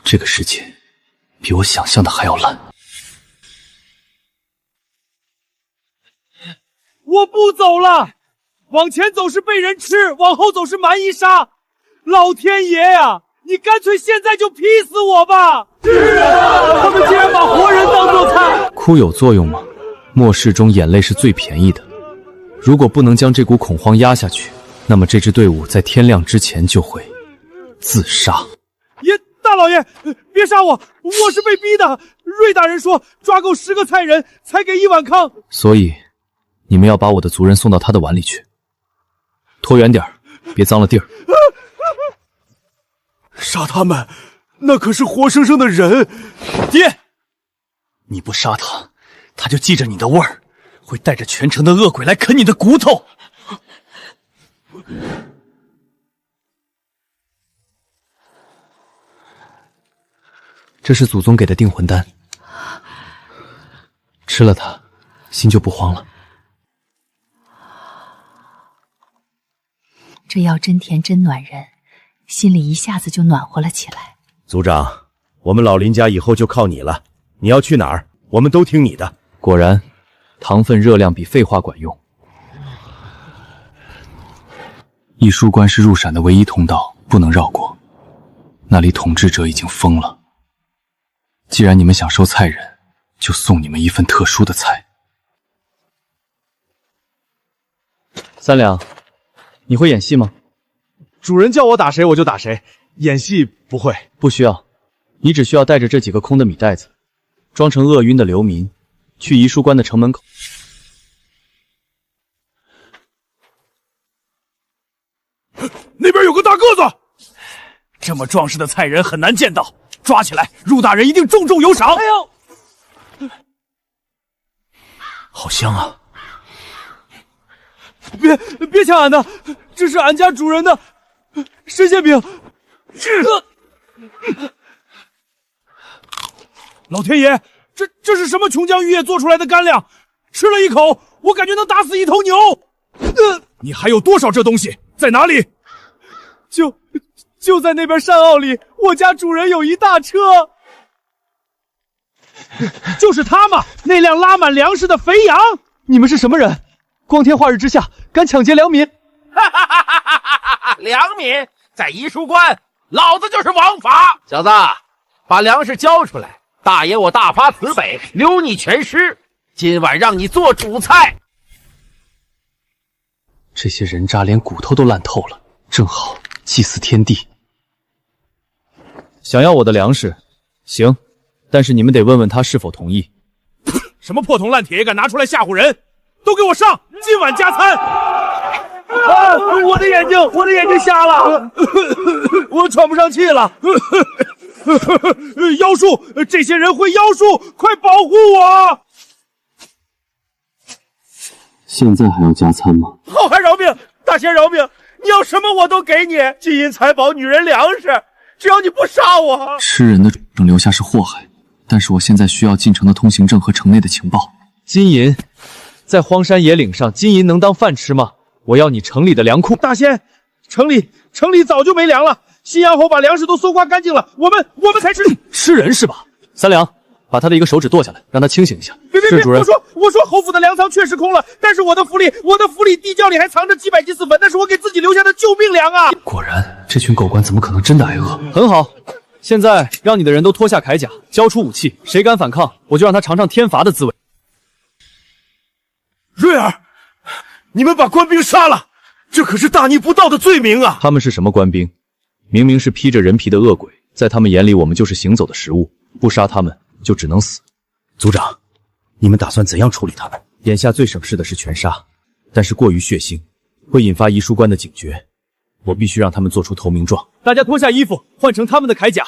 这个世界比我想象的还要烂。我不走了。往前走是被人吃，往后走是蛮夷杀。老天爷呀，你干脆现在就劈死我吧！是啊，他们竟然把活人当做菜。哭有作用吗？末世中眼泪是最便宜的。如果不能将这股恐慌压下去，那么这支队伍在天亮之前就会自杀。大老爷，别杀我，我是被逼的。瑞大人说抓够10个菜人才给1碗糠，所以你们要把我的族人送到他的碗里去。拖远点，别脏了地儿。杀他们，那可是活生生的人。爹，你不杀他，他就记着你的味儿，会带着全城的恶鬼来啃你的骨头。这是祖宗给的定魂丹，吃了它，心就不慌了。这药真甜真暖人，心里一下子就暖和了起来。族长，我们老林家以后就靠你了，你要去哪儿，我们都听你的。果然，糖分热量比废话管用。一书关是入陕的唯一通道，不能绕过。那里统治者已经疯了。既然你们想收菜人，就送你们一份特殊的菜。3两，你会演戏吗？主人叫我打谁我就打谁，演戏不会。不需要，你只需要带着这几个空的米袋子，装成饿晕的流民，去遗书关的城门口。那边有个大个子，这么壮实的菜人很难见到，抓起来，入大人一定重重有赏。哎呦，好香啊！别抢俺的，这是俺家主人的神仙饼。老天爷，这是什么琼浆玉液做出来的干粮？吃了一口，我感觉能打死一头牛。你还有多少这东西？在哪里？就在那边山坳里，我家主人有一大车。就是他嘛，那辆拉满粮食的肥羊。你们是什么人？光天化日之下敢抢劫良民？良民在医书关，老子就是王法。小子，把粮食交出来，大爷我大发慈悲，留你全尸。今晚让你做主菜。这些人渣连骨头都烂透了，正好祭祀天地。想要我的粮食，行，但是你们得问问他是否同意。什么破铜烂铁也敢拿出来吓唬人？都给我上！今晚加餐。我的眼睛瞎了，我喘不上气了。妖术，这些人会妖术，快保护我！现在还要加餐吗？好汉饶命，大仙饶命！你要什么我都给你，金银财宝、女人、粮食，只要你不杀我。吃人的城留下是祸害，但是我现在需要进城的通行证和城内的情报。金银，在荒山野岭上，金银能当饭吃吗？我要你城里的粮库。大仙，城里早就没粮了，西洋侯把粮食都搜刮干净了，我们才吃。吃人是吧？三娘，把他的一个手指剁下来，让他清醒一下。别！是主人，我说侯府的粮仓确实空了，但是我的府里地窖里还藏着几百斤4粉，那是我给自己留下的救命粮啊！果然，这群狗官怎么可能真的挨饿？很好，现在让你的人都脱下铠甲，交出武器，谁敢反抗，我就让他尝尝天罚的滋味。瑞儿，你们把官兵杀了，这可是大逆不道的罪名啊！他们是什么官兵？明明是披着人皮的恶鬼，在他们眼里，我们就是行走的食物，不杀他们就只能死。族长，你们打算怎样处理他们？眼下最省事的是全杀，但是过于血腥，会引发医书官的警觉。我必须让他们做出投名状。大家脱下衣服，换成他们的铠甲。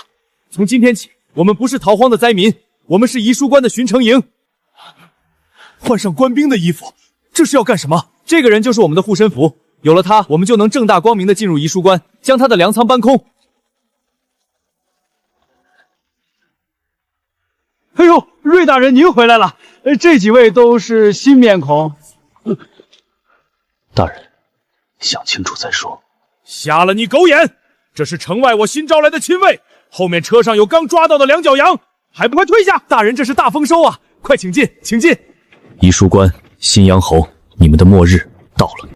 从今天起，我们不是逃荒的灾民，我们是医书官的巡城营。换上官兵的衣服，这是要干什么？这个人就是我们的护身符，有了他，我们就能正大光明的进入医书关，将他的粮仓搬空。哎呦，瑞大人您回来了，这几位都是新面孔。大人，想清楚再说。瞎了你狗眼！这是城外我新招来的亲卫，后面车上有刚抓到的两脚羊，还不快退下！大人，这是大丰收啊！快请进，请进。医书官，新阳侯，你们的末日到了。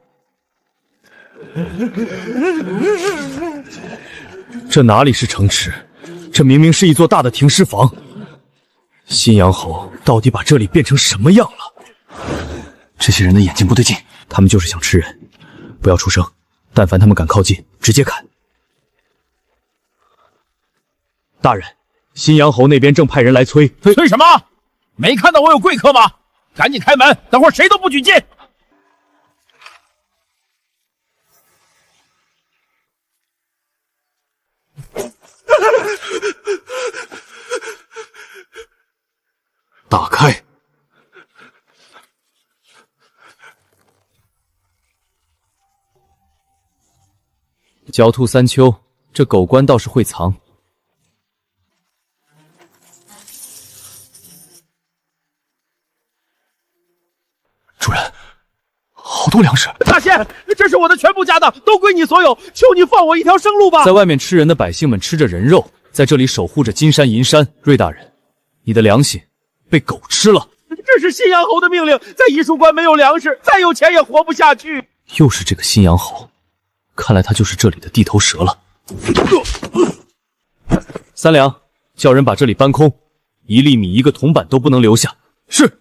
这哪里是城池？这明明是一座大的停尸房。新阳侯到底把这里变成什么样了？这些人的眼睛不对劲，他们就是想吃人。不要出声，但凡他们敢靠近，直接砍。大人，新阳侯那边正派人来催。催什么？没看到我有贵客吗？赶紧开门，等会儿谁都不许进。打开！狡兔三秋，这狗官倒是会藏。主人，好多粮食！大仙，这是我的全部家当，都归你所有，求你放我一条生路吧！在外面吃人的百姓们吃着人肉，在这里守护着金山银山。瑞大人，你的良心被狗吃了！这是新阳侯的命令，在医书关没有粮食，再有钱也活不下去。又是这个新阳侯，看来他就是这里的地头蛇了。三娘，叫人把这里搬空，1粒米1个铜板都不能留下。是。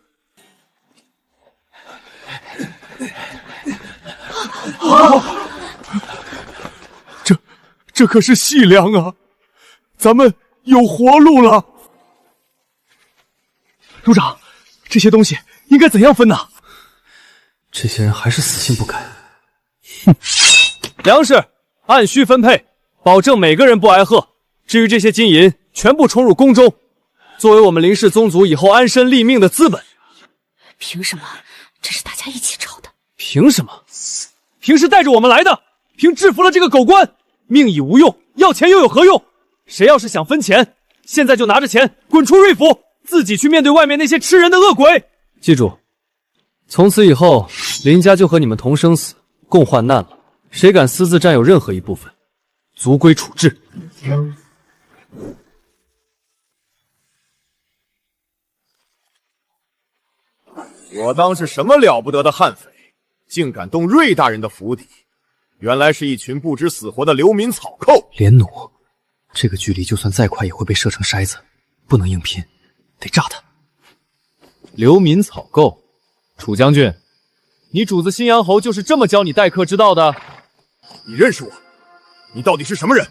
这可是细粮啊，咱们有活路了。族长，这些东西应该怎样分呢？这些人还是死性不改。粮食按需分配，保证每个人不挨饿。至于这些金银，全部充入宫中，作为我们林氏宗族以后安身立命的资本。凭什么？这是大家一起吵的。凭什么？凭是带着我们来的。凭制服了这个狗官，命已无用，要钱又有何用？谁要是想分钱，现在就拿着钱滚出瑞府，自己去面对外面那些吃人的恶鬼。记住，从此以后，林家就和你们同生死，共患难了。谁敢私自占有任何一部分，族规处置。我当是什么了不得的悍匪，竟敢动瑞大人的府邸，原来是一群不知死活的流民草寇。连弩，这个距离就算再快也会被射成筛子，不能硬拼，得炸他。流民草寇，楚将军，你主子新阳侯就是这么教你待客之道的？你认识我？你到底是什么人？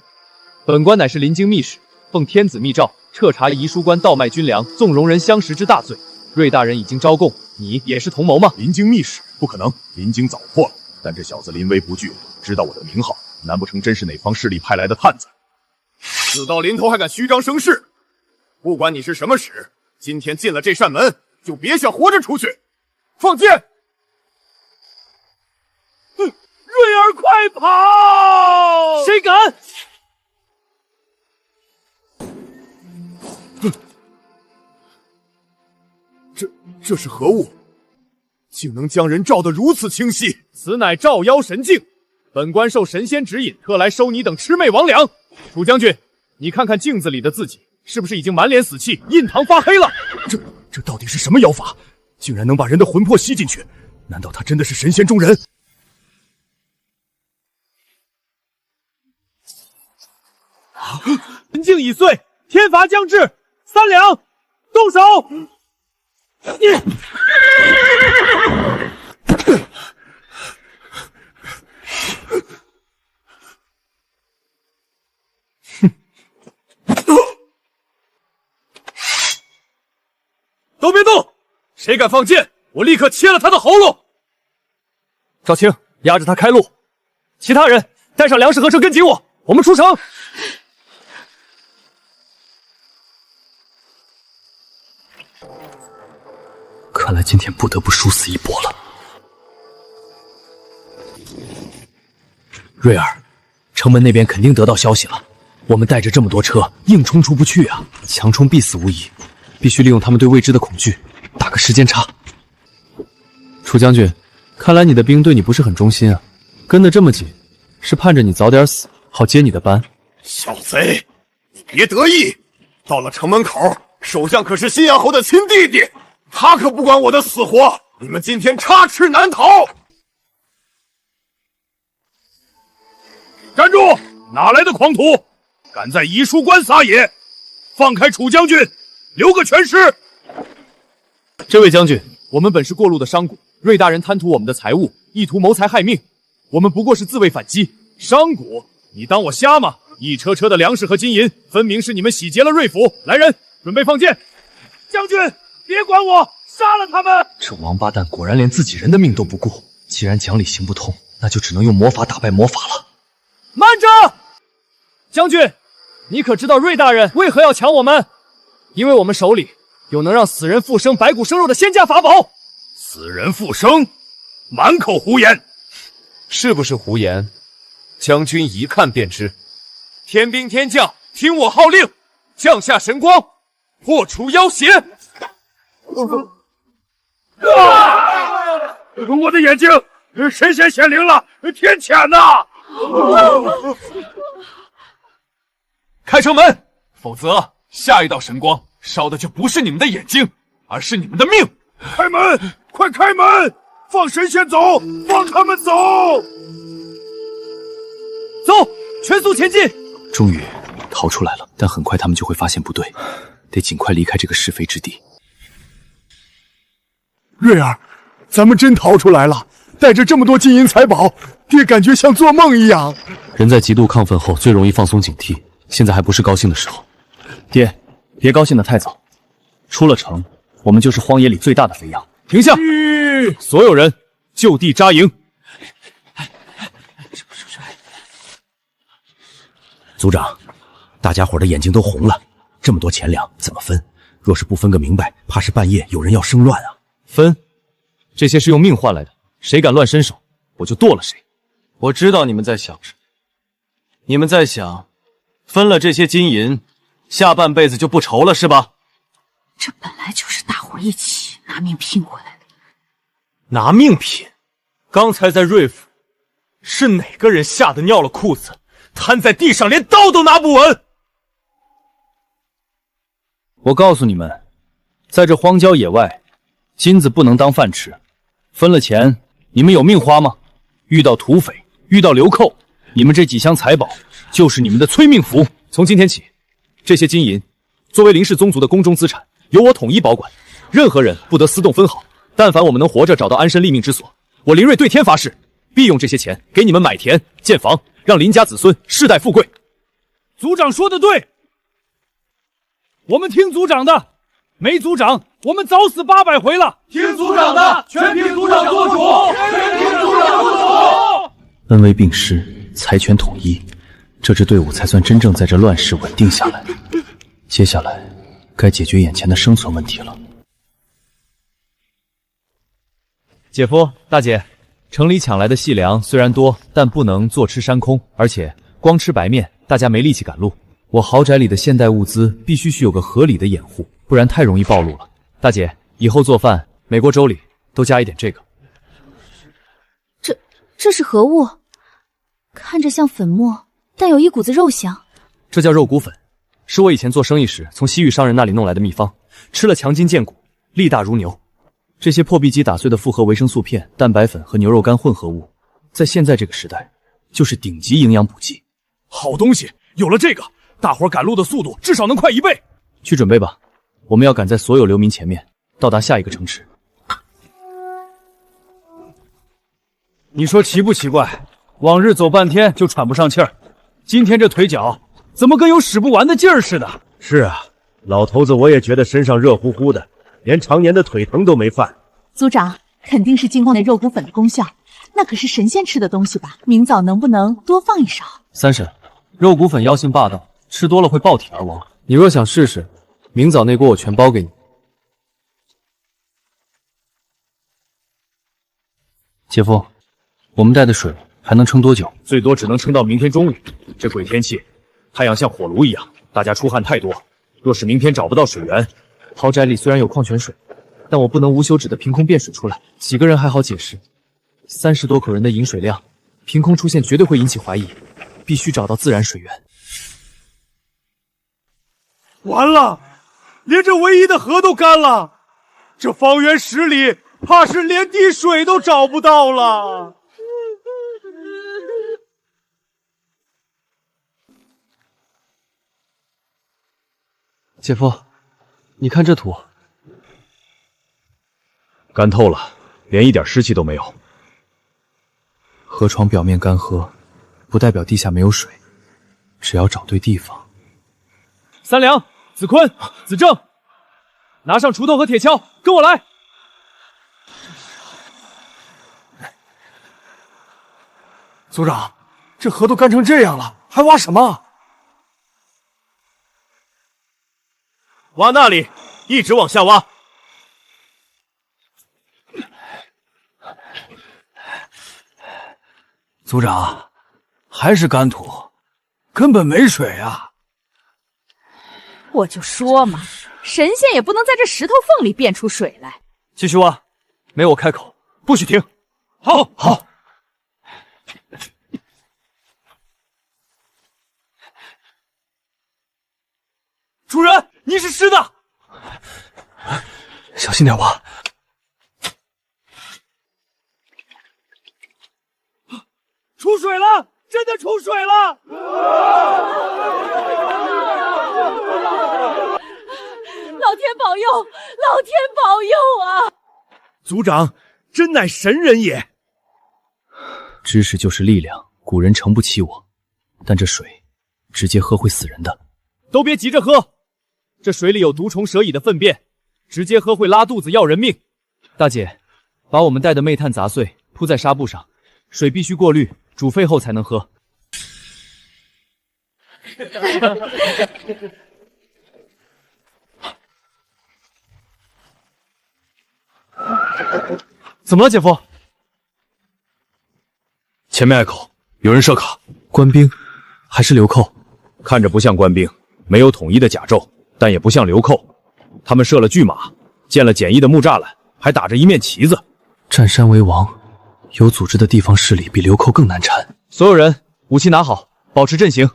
本官乃是临京密使，奉天子密诏彻查遗书官倒卖军粮、纵容人相食之大罪。瑞大人已经招供，你也是同谋吗？临京密使不可能，临京早破了。但这小子临危不惧，知道我的名号，难不成真是哪方势力派来的探子？死到临头还敢虚张声势！不管你是什么使，今天进了这扇门，就别想活着出去！放箭！瑞儿，快跑！谁敢？这是何物？竟能将人照得如此清晰！此乃照妖神镜，本官受神仙指引，特来收你等魑魅魍魉。楚将军，你看看镜子里的自己，是不是已经满脸死气，印堂发黑了？这到底是什么妖法？竟然能把人的魂魄吸进去？难道他真的是神仙中人？神境已碎，天罚将至，三两，动手！都别动！谁敢放箭，我立刻切了他的喉咙！赵青，压着他开路，其他人带上粮食和车跟紧我，我们出城。看来今天不得不殊死一搏了。瑞儿，城门那边肯定得到消息了，我们带着这么多车，硬冲出不去啊！强冲必死无疑，必须利用他们对未知的恐惧，打个时间差。楚将军，看来你的兵对你不是很忠心啊，跟得这么紧，是盼着你早点死，好接你的班。小贼，你别得意！到了城门口，首相可是新阳侯的亲弟弟，他可不管我的死活。你们今天插翅难逃！站住！哪来的狂徒，敢在遗书关撒野？放开楚将军，留个全尸！这位将军，我们本是过路的商贾，瑞大人贪图我们的财物，意图谋财害命，我们不过是自卫反击。商贾，你当我瞎吗？一车车的粮食和金银，分明是你们洗劫了瑞府。来人，准备放箭！将军，别管我，杀了他们！这王八蛋果然连自己人的命都不顾。既然讲理行不通，那就只能用魔法打败魔法了。慢着，将军，你可知道瑞大人为何要抢我们？因为我们手里有能让死人复生、白骨生肉的仙家法宝。死人复生，满口胡言！是不是胡言？将军一看便知。天兵天将，听我号令，降下神光，破除妖邪！我的眼睛，神仙显灵了，天谴呐！开城门，否则下一道神光烧的就不是你们的眼睛，而是你们的命！开门，快开门！放神仙走，放他们走！走，全速前进！终于逃出来了，但很快他们就会发现不对，得尽快离开这个是非之地。瑞儿，咱们真逃出来了，带着这么多金银财宝，爹感觉像做梦一样。人在极度亢奋后最容易放松警惕，现在还不是高兴的时候。爹，别高兴得太早。出了城，我们就是荒野里最大的肥羊。停下！所有人就地扎营。族长，大家伙的眼睛都红了，这么多钱粮怎么分？若是不分个明白，怕是半夜有人要生乱啊！分，这些是用命换来的，谁敢乱伸手，我就剁了谁。我知道你们在想什么，你们在想，分了这些金银，下半辈子就不愁了是吧？这本来就是大伙一起拿命拼过来的。拿命拼？刚才在瑞府，是哪个人吓得尿了裤子，瘫在地上，连刀都拿不稳？我告诉你们，在这荒郊野外，金子不能当饭吃，分了钱，你们有命花吗？遇到土匪，遇到流寇，你们这几箱财宝就是你们的催命符。从今天起，这些金银作为林氏宗族的宫中资产，由我统一保管，任何人不得私动分毫。但凡我们能活着找到安身立命之所，我林睿对天发誓，必用这些钱给你们买田建房，让林家子孙世代富贵。族长说的对，我们听族长的，没族长，我们早死800回了。听族长的，全凭族长做主，全凭族长做主。恩威并施，财权统一，这支队伍才算真正在这乱世稳定下来。接下来，该解决眼前的生存问题了。姐夫、大姐，城里抢来的细粮虽然多，但不能坐吃山空，而且光吃白面，大家没力气赶路。我豪宅里的现代物资必须有个合理的掩护，不然太容易暴露了。大姐，以后做饭每锅粥里都加一点这个。这是何物？看着像粉末，但有一股子肉香。这叫肉骨粉，是我以前做生意时从西域商人那里弄来的秘方，吃了强筋健骨，力大如牛。这些破壁机打碎的复合维生素片、蛋白粉和牛肉干混合物，在现在这个时代，就是顶级营养补剂。好东西，有了这个，大伙赶路的速度至少能快1倍。去准备吧，我们要赶在所有流民前面，到达下一个城池。你说奇不奇怪？往日走半天就喘不上气儿，今天这腿脚怎么跟有使不完的劲儿似的？是啊，老头子我也觉得身上热乎乎的，连常年的腿疼都没犯。族长，肯定是经过那肉骨粉的功效，那可是神仙吃的东西吧？明早能不能多放一勺？三婶，肉骨粉药性霸道，吃多了会爆体而亡。你若想试试，明早那锅我全包给你。姐夫，我们带的水还能撑多久？最多只能撑到明天中午。这鬼天气，太阳像火炉一样，大家出汗太多。若是明天找不到水源，豪宅里虽然有矿泉水，但我不能无休止的凭空变水出来。几个人还好解释，30多口人的饮水量，凭空出现绝对会引起怀疑，必须找到自然水源。完了，连这唯一的河都干了，这方圆10里怕是连滴水都找不到了。姐夫，你看这土，干透了，连一点湿气都没有。河床表面干涸，不代表地下没有水，只要找对地方。三良、子坤、子正，拿上锄头和铁锹，跟我来。族长，这河都干成这样了，还挖什么？挖那里，一直往下挖。族长，还是干土，根本没水啊！我就说嘛，神仙也不能在这石头缝里变出水来。继续挖，没我开口，不许停。好，好。主人，你是湿的，小心点挖。出水了，真的出水了！老天保佑，老天保佑啊！族长真乃神人也。知识就是力量，古人诚不欺我，但这水直接喝会死人的。都别急着喝，这水里有毒虫蛇蚁的粪便，直接喝会拉肚子要人命。大姐，把我们带的煤炭砸碎，铺在纱布上，水必须过滤，煮沸后才能喝。怎么了，姐夫？前面隘口有人设卡，官兵还是流寇？看着不像官兵，没有统一的甲胄，但也不像流寇。他们设了巨马，建了简易的木栅栏，还打着一面旗子。占山为王，有组织的地方势力比流寇更难缠。所有人武器拿好，保持阵型。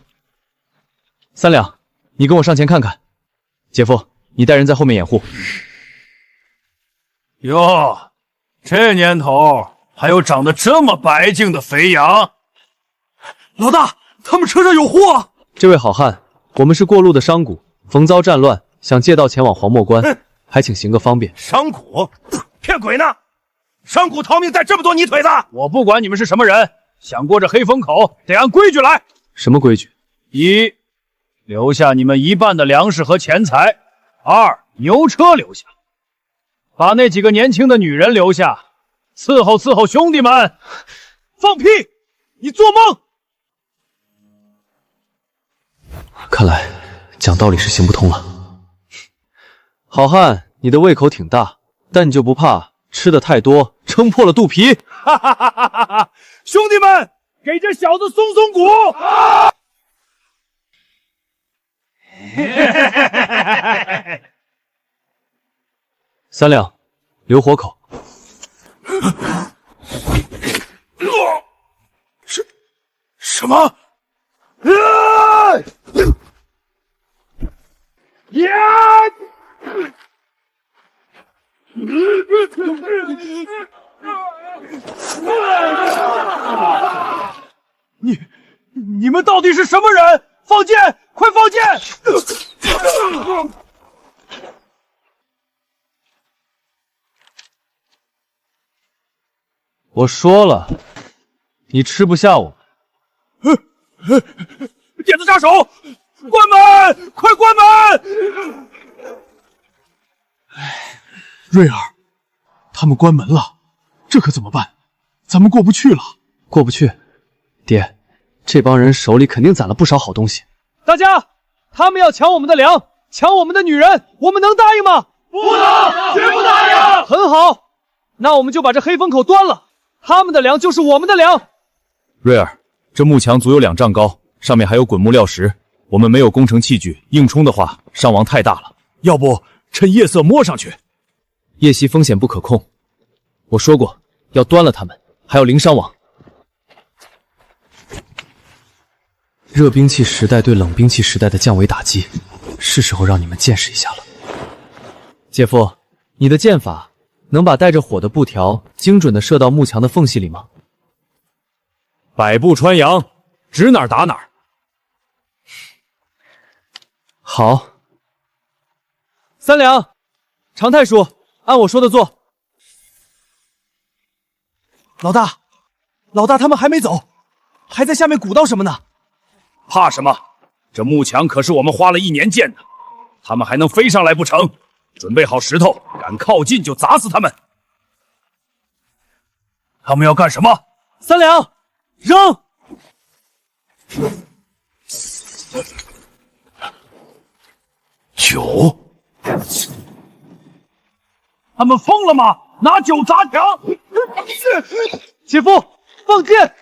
三两，你跟我上前看看。姐夫，你带人在后面掩护。哟，这年头还有长得这么白净的肥羊。老大，他们车上有货。这位好汉，我们是过路的商贾，逢遭战乱，想借道前往黄墨关，还请行个方便。商贾骗鬼呢！商贾逃命带这么多泥腿子，我不管你们是什么人，想过这黑风口得按规矩来。什么规矩？一，留下你们一半的粮食和钱财；二，牛车留下，把那几个年轻的女人留下，伺候兄弟们。放屁！你做梦！看来讲道理是行不通了。好汉，你的胃口挺大，但你就不怕吃的太多，撑破了肚皮？哈哈哈哈哈哈！兄弟们，给这小子松松骨！三两，留活口。什么？你们到底是什么人？放箭！快放箭！我说了，你吃不下我。点子杀手，关门！快关门！瑞儿，他们关门了，这可怎么办？咱们过不去了。过不去，爹，这帮人手里肯定攒了不少好东西。大家，他们要抢我们的粮，抢我们的女人，我们能答应吗？不能，绝不答应。很好，那我们就把这黑风口端了，他们的粮就是我们的粮。瑞儿，这幕墙足有2丈高，上面还有滚木料石，我们没有工程器具，硬冲的话伤亡太大了。要不趁夜色摸上去？夜袭风险不可控，我说过要端了他们，还要零伤亡。热兵器时代对冷兵器时代的降维打击，是时候让你们见识一下了。姐夫，你的剑法能把带着火的布条精准地射到幕墙的缝隙里吗？百步穿杨，指哪儿打哪儿。好。三两，常太叔，按我说的做。老大，他们还没走，还在下面鼓捣什么呢？怕什么？这幕墙可是我们花了1年建的，他们还能飞上来不成？准备好石头，敢靠近就砸死他们！他们要干什么？三两，扔！酒？他们疯了吗？拿酒砸墙！姐夫，放箭！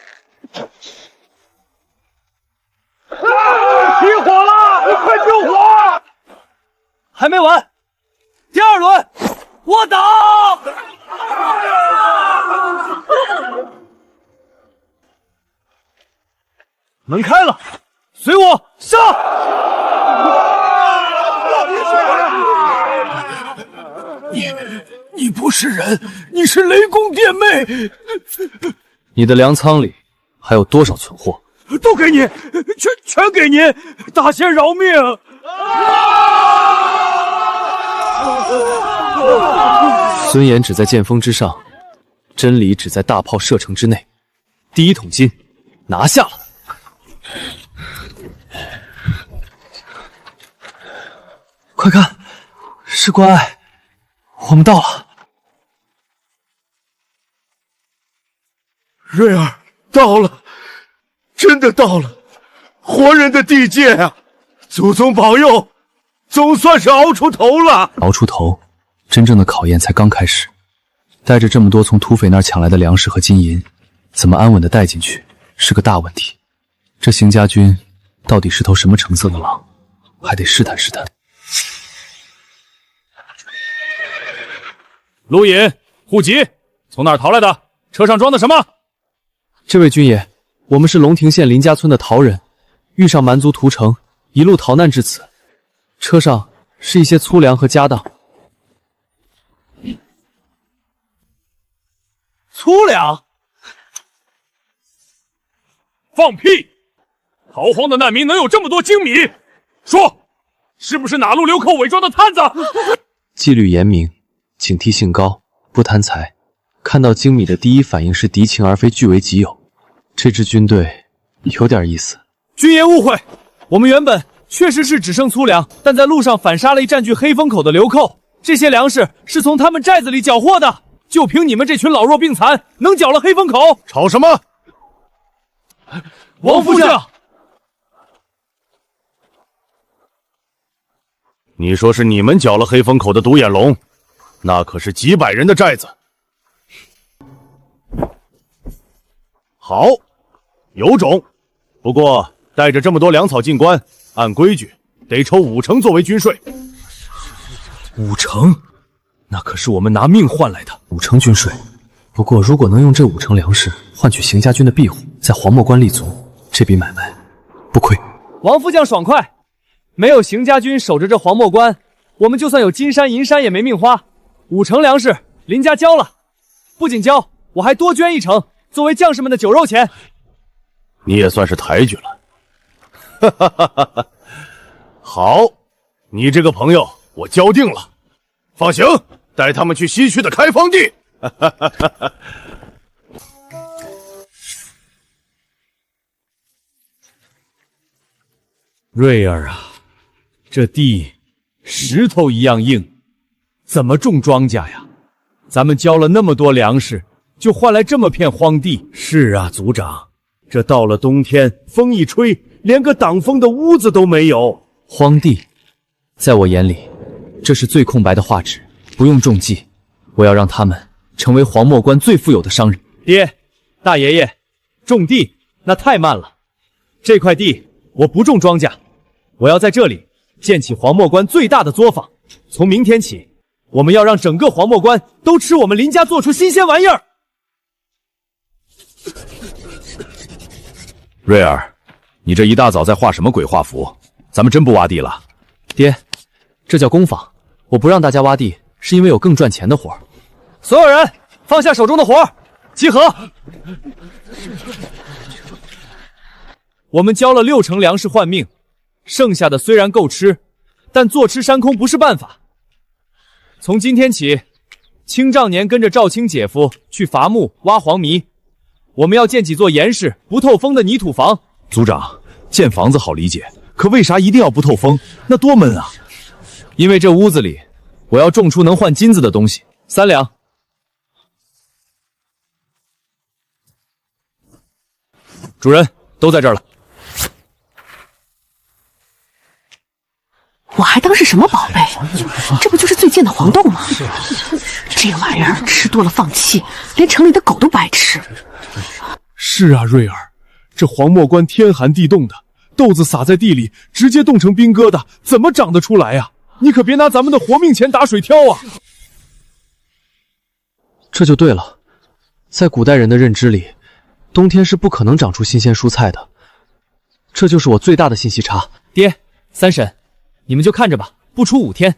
起火了！快救火！还没完，第2轮，我打！门开了，随我上！你不是人，你是雷公电妹。你的粮仓里还有多少存货？都给你，全给您，大仙饶命！尊严只在剑锋之上，真理只在大炮射程之内。第1桶金拿下了。快看，是关隘，我们到了。瑞儿，到了。真的到了，活人的地界啊！祖宗保佑，总算是熬出头了。熬出头，真正的考验才刚开始。带着这么多从土匪那儿抢来的粮食和金银，怎么安稳的带进去，是个大问题。这邢家军到底是头什么成色的狼，还得试探试探。陆隐、户籍，从哪儿逃来的？车上装的什么？这位军爷，我们是龙庭县林家村的逃人，遇上蛮族屠城，一路逃难至此。车上是一些粗粮和家当。粗粮？放屁！逃荒的难民能有这么多精米？说，是不是哪路流寇伪装的探子？纪律严明，警惕性高，不贪财。看到精米的第一反应是敌情而非据为己有。这支军队有点意思。军爷误会，我们原本确实是只剩粗粮，但在路上反杀了一占据黑风口的流寇，这些粮食是从他们寨子里缴获的。就凭你们这群老弱病残，能缴了黑风口？吵什么？王副将，你说是你们缴了黑风口的独眼龙，那可是几百人的寨子。好，有种。不过带着这么多粮草进关，按规矩得抽5成作为军税。5成？那可是我们拿命换来的。5成军税。不过如果能用这5成粮食换取邢家军的庇护，在黄墨关立足，这笔买卖不亏。王副将爽快，没有邢家军守着这黄墨关，我们就算有金山银山也没命花。5成粮食林家交了，不仅交，我还多捐1成，作为将士们的酒肉钱。你也算是抬举了。哈哈哈哈哈！好，你这个朋友我交定了。放行，带他们去西区的开荒地。哈哈哈哈哈！瑞儿啊，这地石头一样硬，怎么种庄稼呀？咱们交了那么多粮食，就换来这么片荒地。是啊，族长，这到了冬天，风一吹，连个挡风的屋子都没有。荒地，在我眼里，这是最空白的画纸，不用种记。我要让他们成为黄墨关最富有的商人。爹，大爷爷，种地那太慢了。这块地我不种庄稼，我要在这里建起黄墨关最大的作坊。从明天起，我们要让整个黄墨关都吃我们林家做出新鲜玩意儿。瑞儿，你这一大早在画什么鬼画符？咱们真不挖地了？爹，这叫工坊，我不让大家挖地，是因为有更赚钱的活。所有人放下手中的活，集合。我们交了6成粮食换命，剩下的虽然够吃，但坐吃山空不是办法。从今天起，青丈年跟着赵青姐夫去伐木挖黄醚，我们要建几座严实不透风的泥土房。族长，建房子好理解，可为啥一定要不透风？那多闷啊！因为这屋子里，我要种出能换金子的东西。3两。主人都在这儿了。我还当是什么宝贝，这不就是最贱的黄豆吗？这玩意儿吃多了放气，连城里的狗都不爱吃。是啊，瑞儿，这黄墨关天寒地冻的，豆子撒在地里，直接冻成冰疙瘩，怎么长得出来呀？你可别拿咱们的活命钱打水漂啊！这就对了，在古代人的认知里，冬天是不可能长出新鲜蔬菜的，这就是我最大的信息差。爹，三婶，你们就看着吧，不出5天，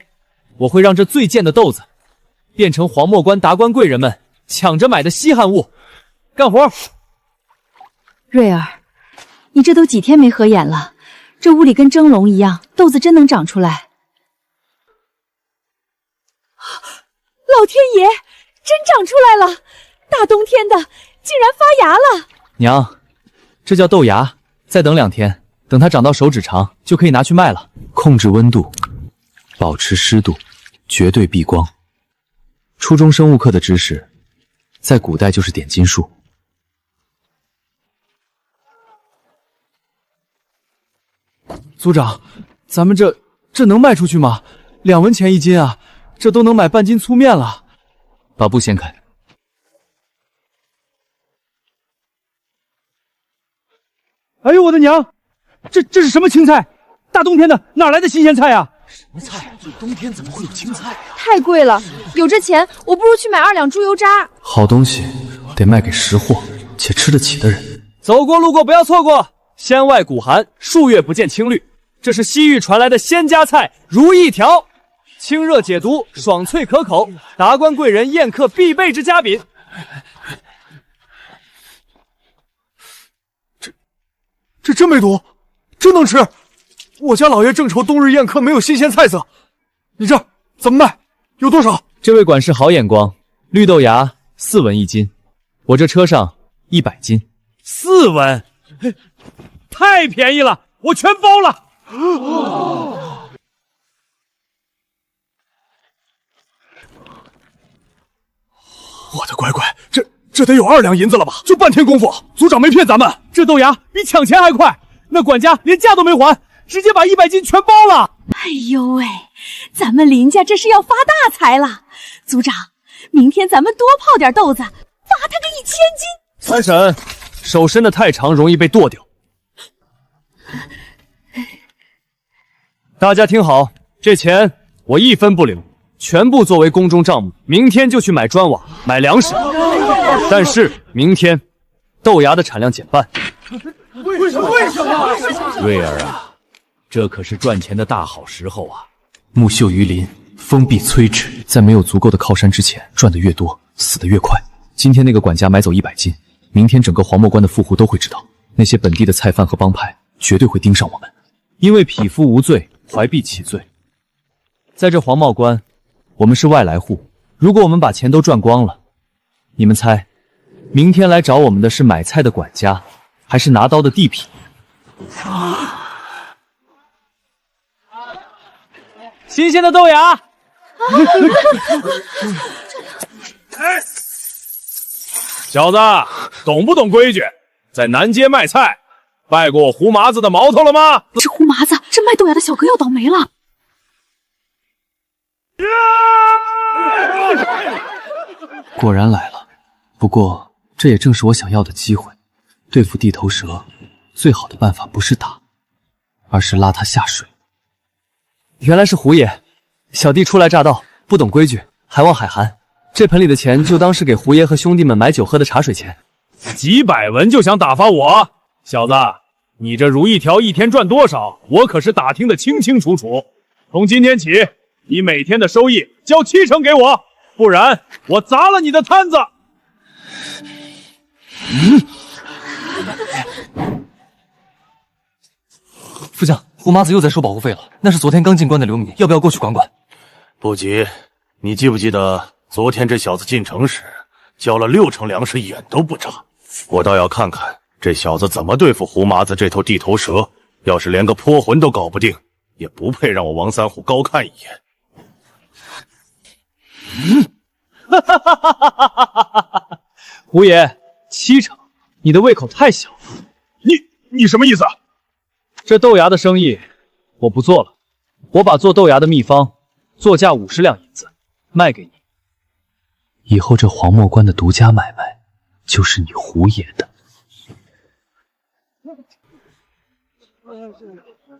我会让这最贱的豆子变成黄墨关达官贵人们抢着买的稀罕物。干活！瑞儿，你这都几天没合眼了，这屋里跟蒸笼一样，豆子真能长出来。老天爷，真长出来了！大冬天的，竟然发芽了！娘，这叫豆芽，再等2天，等它长到手指长，就可以拿去卖了。控制温度，保持湿度，绝对避光。初中生物课的知识，在古代就是点金术。族长，咱们这能卖出去吗？2文钱1斤啊，这都能买半斤粗面了。把布掀开。哎呦我的娘，这是什么青菜？大冬天的哪来的新鲜菜啊？什么菜？冬天怎么会有青菜啊？太贵了，有这钱我不如去买2两猪油渣。好东西得卖给识货且吃得起的人。走过路过不要错过，仙外古寒，数月不见青绿。这是西域传来的仙家菜如意条，清热解毒，爽脆可口，达官贵人宴客必备之佳品。这真没毒，真能吃。我家老爷正愁冬日宴客没有新鲜菜色，你这怎么卖？有多少？这位管事好眼光，绿豆芽4文1斤，我这车上100斤。4文，太便宜了，我全包了。我的乖乖，这得有2两银子了吧？就半天功夫，族长没骗咱们。这豆芽比抢钱还快，那管家连价都没还，直接把100斤全包了。哎呦喂，咱们林家这是要发大财了！族长，明天咱们多泡点豆子，罚他个1000斤。三婶，手伸得太长容易被剁掉。大家听好，这钱我1分不留，全部作为宫中账目，明天就去买砖瓦、买粮食。但是明天豆芽的产量减半。为什么？瑞儿啊，这可是赚钱的大好时候啊！木秀于林，风必摧之。在没有足够的靠山之前，赚得越多，死得越快。今天那个管家买走100斤，明天整个黄墨关的富户都会知道，那些本地的菜贩和帮派绝对会盯上我们。因为匹夫无罪，怀璧其罪。在这黄茂关，我们是外来户，如果我们把钱都赚光了，你们猜，明天来找我们的是买菜的管家，还是拿刀的地痞？新鲜的豆芽。小子，懂不懂规矩？在南街卖菜，拜过我胡麻子的毛头了吗？这胡麻子，这卖豆芽的小哥要倒霉了。果然来了，不过这也正是我想要的机会。对付地头蛇，最好的办法不是打，而是拉他下水。原来是胡爷，小弟初来乍到，不懂规矩，还望海涵。这盆里的钱就当是给胡爷和兄弟们买酒喝的茶水钱。几百文就想打发我？小子，你这如意条一天赚多少？我可是打听得清清楚楚。从今天起，你每天的收益交70%给我，不然我砸了你的摊子。副将，胡麻子又在收保护费了，那是昨天刚进关的流民，要不要过去管管？不急，你记不记得昨天这小子进城时交了60%粮食，眼都不眨。我倒要看看这小子怎么对付胡麻子这头地头蛇。要是连个泼魂都搞不定，也不配让我王三虎高看一眼。胡爷，70%，你的胃口太小了。你什么意思？这豆芽的生意我不做了，我把做豆芽的秘方作价50两银子卖给你。以后这黄墨关的独家买卖就是你胡爷的。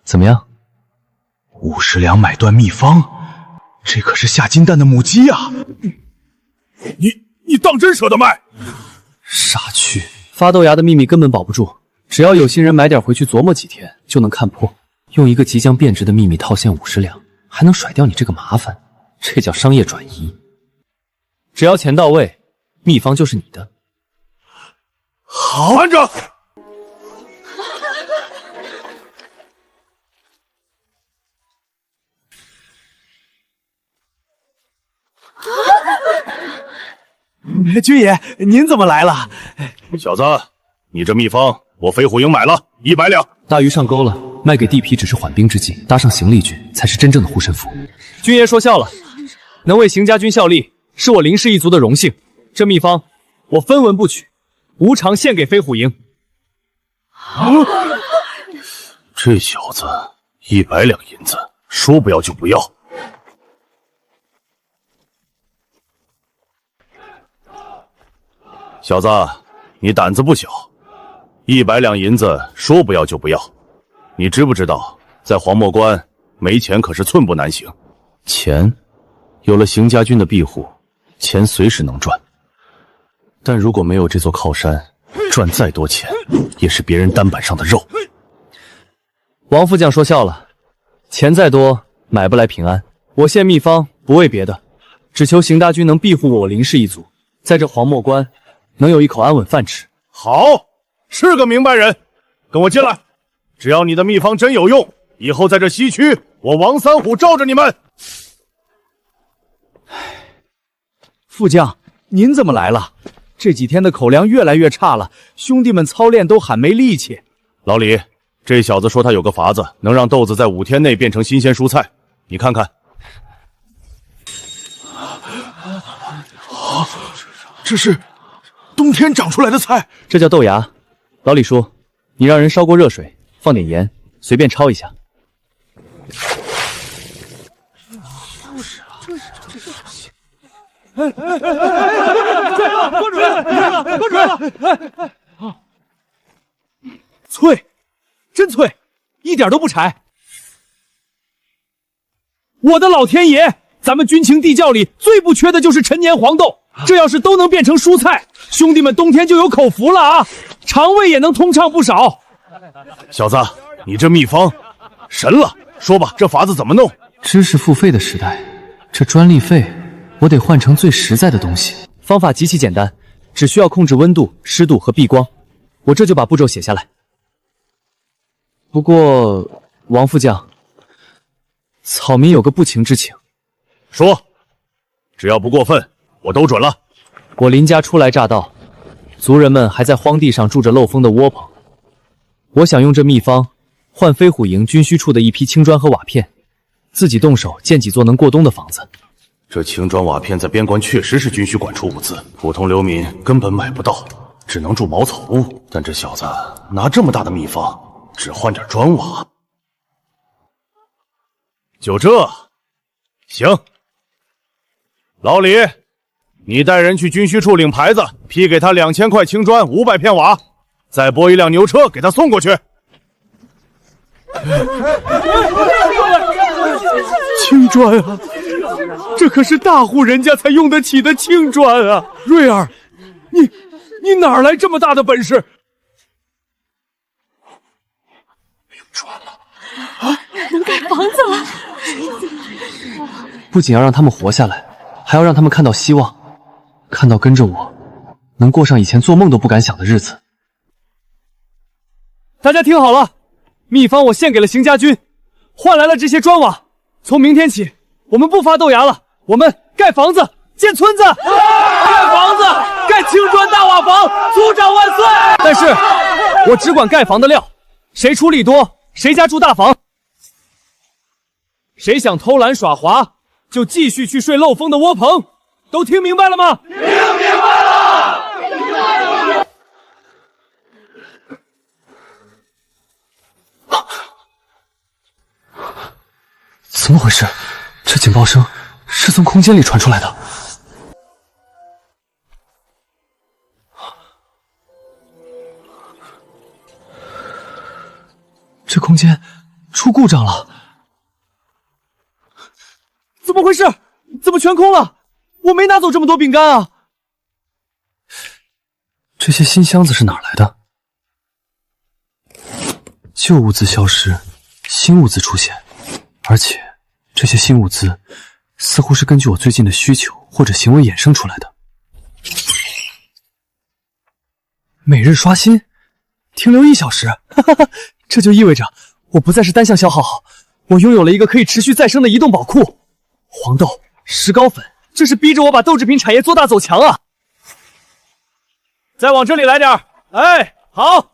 怎么样？50两买断秘方，这可是下金蛋的母鸡啊！你当真舍得卖？傻缺，发豆芽的秘密根本保不住，只要有心人买点回去琢磨几天就能看破。用一个即将变质的秘密套现50两，还能甩掉你这个麻烦，这叫商业转移。只要钱到位，秘方就是你的。好，慢着！军爷，您怎么来了？小子，你这秘方我飞虎营买了100两。大鱼上钩了，卖给地痞只是缓兵之计，搭上行李军才是真正的护身符。军爷说笑了，能为邢家军效力，是我林氏一族的荣幸。这秘方我分文不取，无偿献给飞虎营。这小子100两银子，说不要就不要。小子，你胆子不小， 100两银子说不要就不要。你知不知道，在黄墨关没钱可是寸步难行。钱，有了邢家军的庇护，钱随时能赚。但如果没有这座靠山，赚再多钱也是别人单板上的肉。王副将说笑了，钱再多买不来平安。我献秘方不为别的，只求邢大军能庇护我林氏一族，在这黄墨关能有一口安稳饭吃。好，是个明白人，跟我进来。只要你的秘方真有用，以后在这西区，我王三虎罩着你们。副将，您怎么来了？这几天的口粮越来越差了，兄弟们操练都喊没力气。老李，这小子说他有个法子，能让豆子在5天内变成新鲜蔬菜，你看看。这是冬天长出来的菜，这叫豆芽。老李叔，你让人烧过热水，放点盐，随便焯一下。关主任，关主任，脆，真脆，一点都不柴。我的老天爷，咱们军情地窖里最不缺的就是陈年黄豆，这要是都能变成蔬菜，兄弟们冬天就有口福了啊，肠胃也能通畅不少。小子，你这秘方神了，说吧，这法子怎么弄？知识付费的时代，这专利费我得换成最实在的东西。方法极其简单，只需要控制温度、湿度和避光。我这就把步骤写下来。不过，王副将，草民有个不情之请。说，只要不过分，我都准了。我林家初来乍到，族人们还在荒地上住着漏风的窝棚。我想用这秘方换飞虎营军需处的一批青砖和瓦片，自己动手建几座能过冬的房子。这青砖瓦片在边关确实是军需管出物资，普通流民根本买不到，只能住茅草屋。但这小子拿这么大的秘方，只换点砖瓦，就这行。老李，你带人去军需处领牌子，批给他2000块青砖，500片瓦，再拨1辆牛车给他送过去。青砖啊，这可是大户人家才用得起的青砖啊！瑞儿，你哪来这么大的本事？没有砖了啊，能盖房子了！不仅要让他们活下来，还要让他们看到希望，看到跟着我能过上以前做梦都不敢想的日子。大家听好了，秘方我献给了邢家军，换来了这些砖瓦。从明天起，我们不发豆芽了，我们盖房子、建村子，盖房子、盖青砖大瓦房，族长万岁！但是，我只管盖房的料，谁出力多，谁家住大房。谁想偷懒耍滑，就继续去睡漏风的窝棚。都听明白了吗？听明白了。怎么回事？这警报声是从空间里传出来的。这空间出故障了。怎么回事？怎么全空了？我没拿走这么多饼干啊！这些新箱子是哪儿来的？旧物资消失，新物资出现，而且这些新物资似乎是根据我最近的需求或者行为衍生出来的。每日刷新，停留1小时，哈哈哈，这就意味着我不再是单向消耗，我拥有了一个可以持续再生的移动宝库。黄豆、石膏粉，这是逼着我把豆制品产业做大走强啊！再往这里来点，哎，好。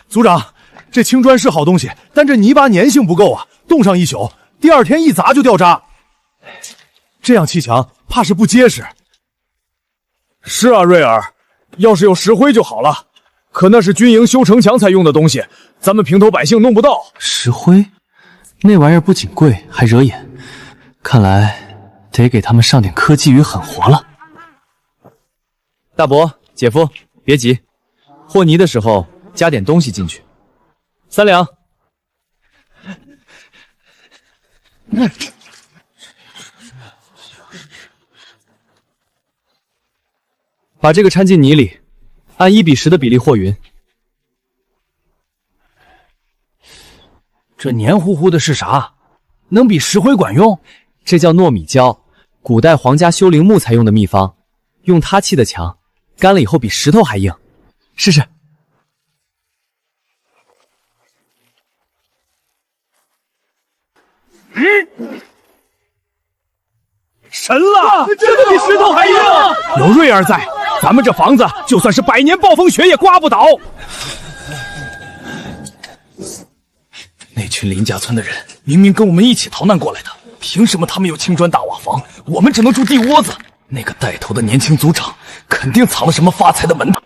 族长，这青砖是好东西，但这泥巴粘性不够啊，冻上1宿，第2天一砸就掉渣。这样砌墙怕是不结实。是啊，瑞儿，要是有石灰就好了，可那是军营修城墙才用的东西，咱们平头百姓弄不到。石灰，那玩意儿不仅贵，还惹眼，看来得给他们上点科技与狠活了。大伯、姐夫，别急，和泥的时候加点东西进去。3两。把这个掺进泥里，按1:10的比例和匀。这黏糊糊的是啥？能比石灰管用？这叫糯米胶，古代皇家修陵墓才用的秘方，用它砌的墙，干了以后比石头还硬。试试。神了，真的比石头还硬！有瑞儿在，咱们这房子就算是100年暴风雪也刮不倒。那群林家村的人明明跟我们一起逃难过来的，凭什么他们有青砖大瓦房，我们只能住地窝子？那个带头的年轻族长肯定藏了什么发财的门道。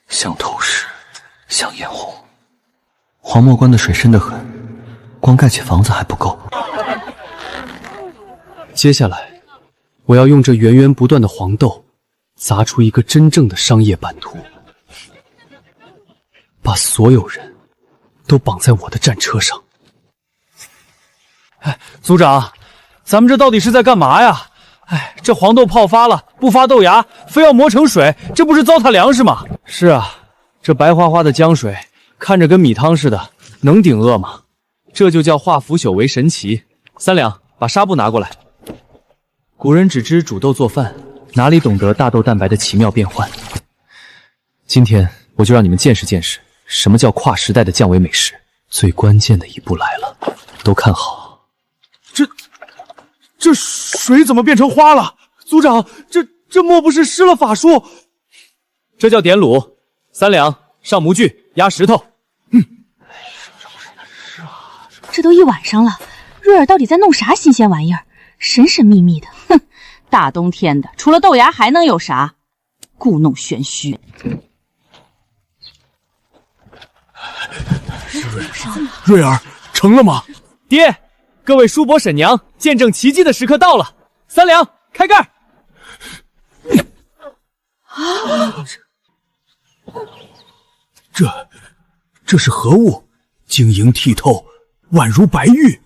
像透视，像眼红。黄墨关的水深得很，光盖起房子还不够。接下来，我要用这源源不断的黄豆，砸出一个真正的商业版图，把所有人都绑在我的战车上。哎，族长，咱们这到底是在干嘛呀？哎，这黄豆泡发了，不发豆芽，非要磨成水，这不是糟蹋粮食吗？是啊，这白花花的江水，看着跟米汤似的，能顶饿吗？这就叫化腐朽为神奇。3两，把纱布拿过来。古人只知煮豆做饭，哪里懂得大豆蛋白的奇妙变换？今天我就让你们见识见识，什么叫跨时代的降维美食。最关键的一步来了，都看好。这水怎么变成花了？族长，这莫不是施了法术？这叫点卤。3两，上模具压石头。这都一晚上了，瑞儿到底在弄啥新鲜玩意儿？神神秘秘的。哼，大冬天的，除了豆芽还能有啥？故弄玄虚。瑞儿，成了吗？爹，各位叔伯婶娘，见证奇迹的时刻到了。3两，开盖。这是何物？晶莹剔透，宛如白玉。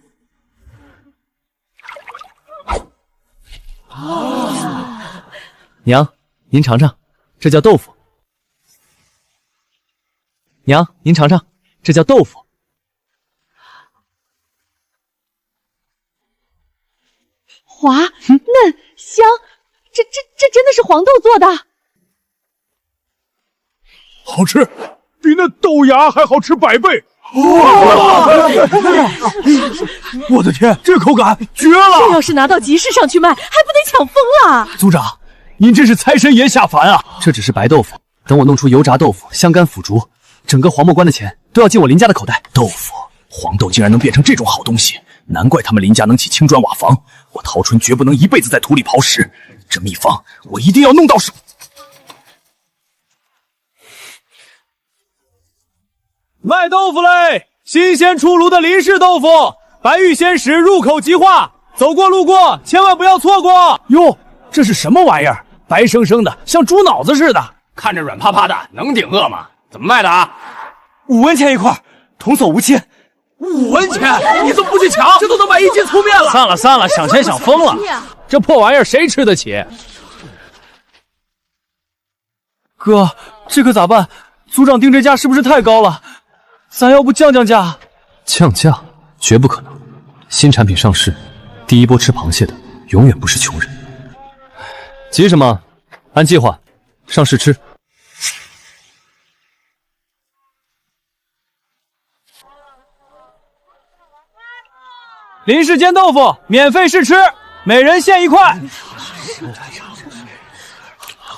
娘，您尝尝，这叫豆腐。娘，您尝尝，这叫豆腐。滑、嫩、香，这真的是黄豆做的。好吃，比那豆芽还好吃100倍。我的天，这口感绝了！这要是拿到集市上去卖，还不得抢疯了？族长，您这是财神爷下凡啊！这只是白豆腐，等我弄出油炸豆腐、香干腐竹，整个黄墨关的钱都要进我林家的口袋。豆腐、黄豆竟然能变成这种好东西，难怪他们林家能起青砖瓦房。我陶春绝不能一辈子在土里刨食，这秘方我一定要弄到手。卖豆腐嘞！新鲜出炉的林氏豆腐，白玉鲜食，入口即化，走过路过千万不要错过哟！这是什么玩意儿？白生生的，像猪脑子似的，看着软趴趴的，能顶饿吗？怎么卖的啊？5文钱一块，童叟无欺。5文钱？你怎么不去抢？这都能买1斤粗面了。散了，想钱想疯了。这破玩意儿谁吃得起？哥，这可咋办？族长定这价是不是太高了？咱要不降价？降价绝不可能。新产品上市，第一波吃螃蟹的永远不是穷人。急什么？按计划上市吃。林氏煎豆腐免费试吃，每人限1块。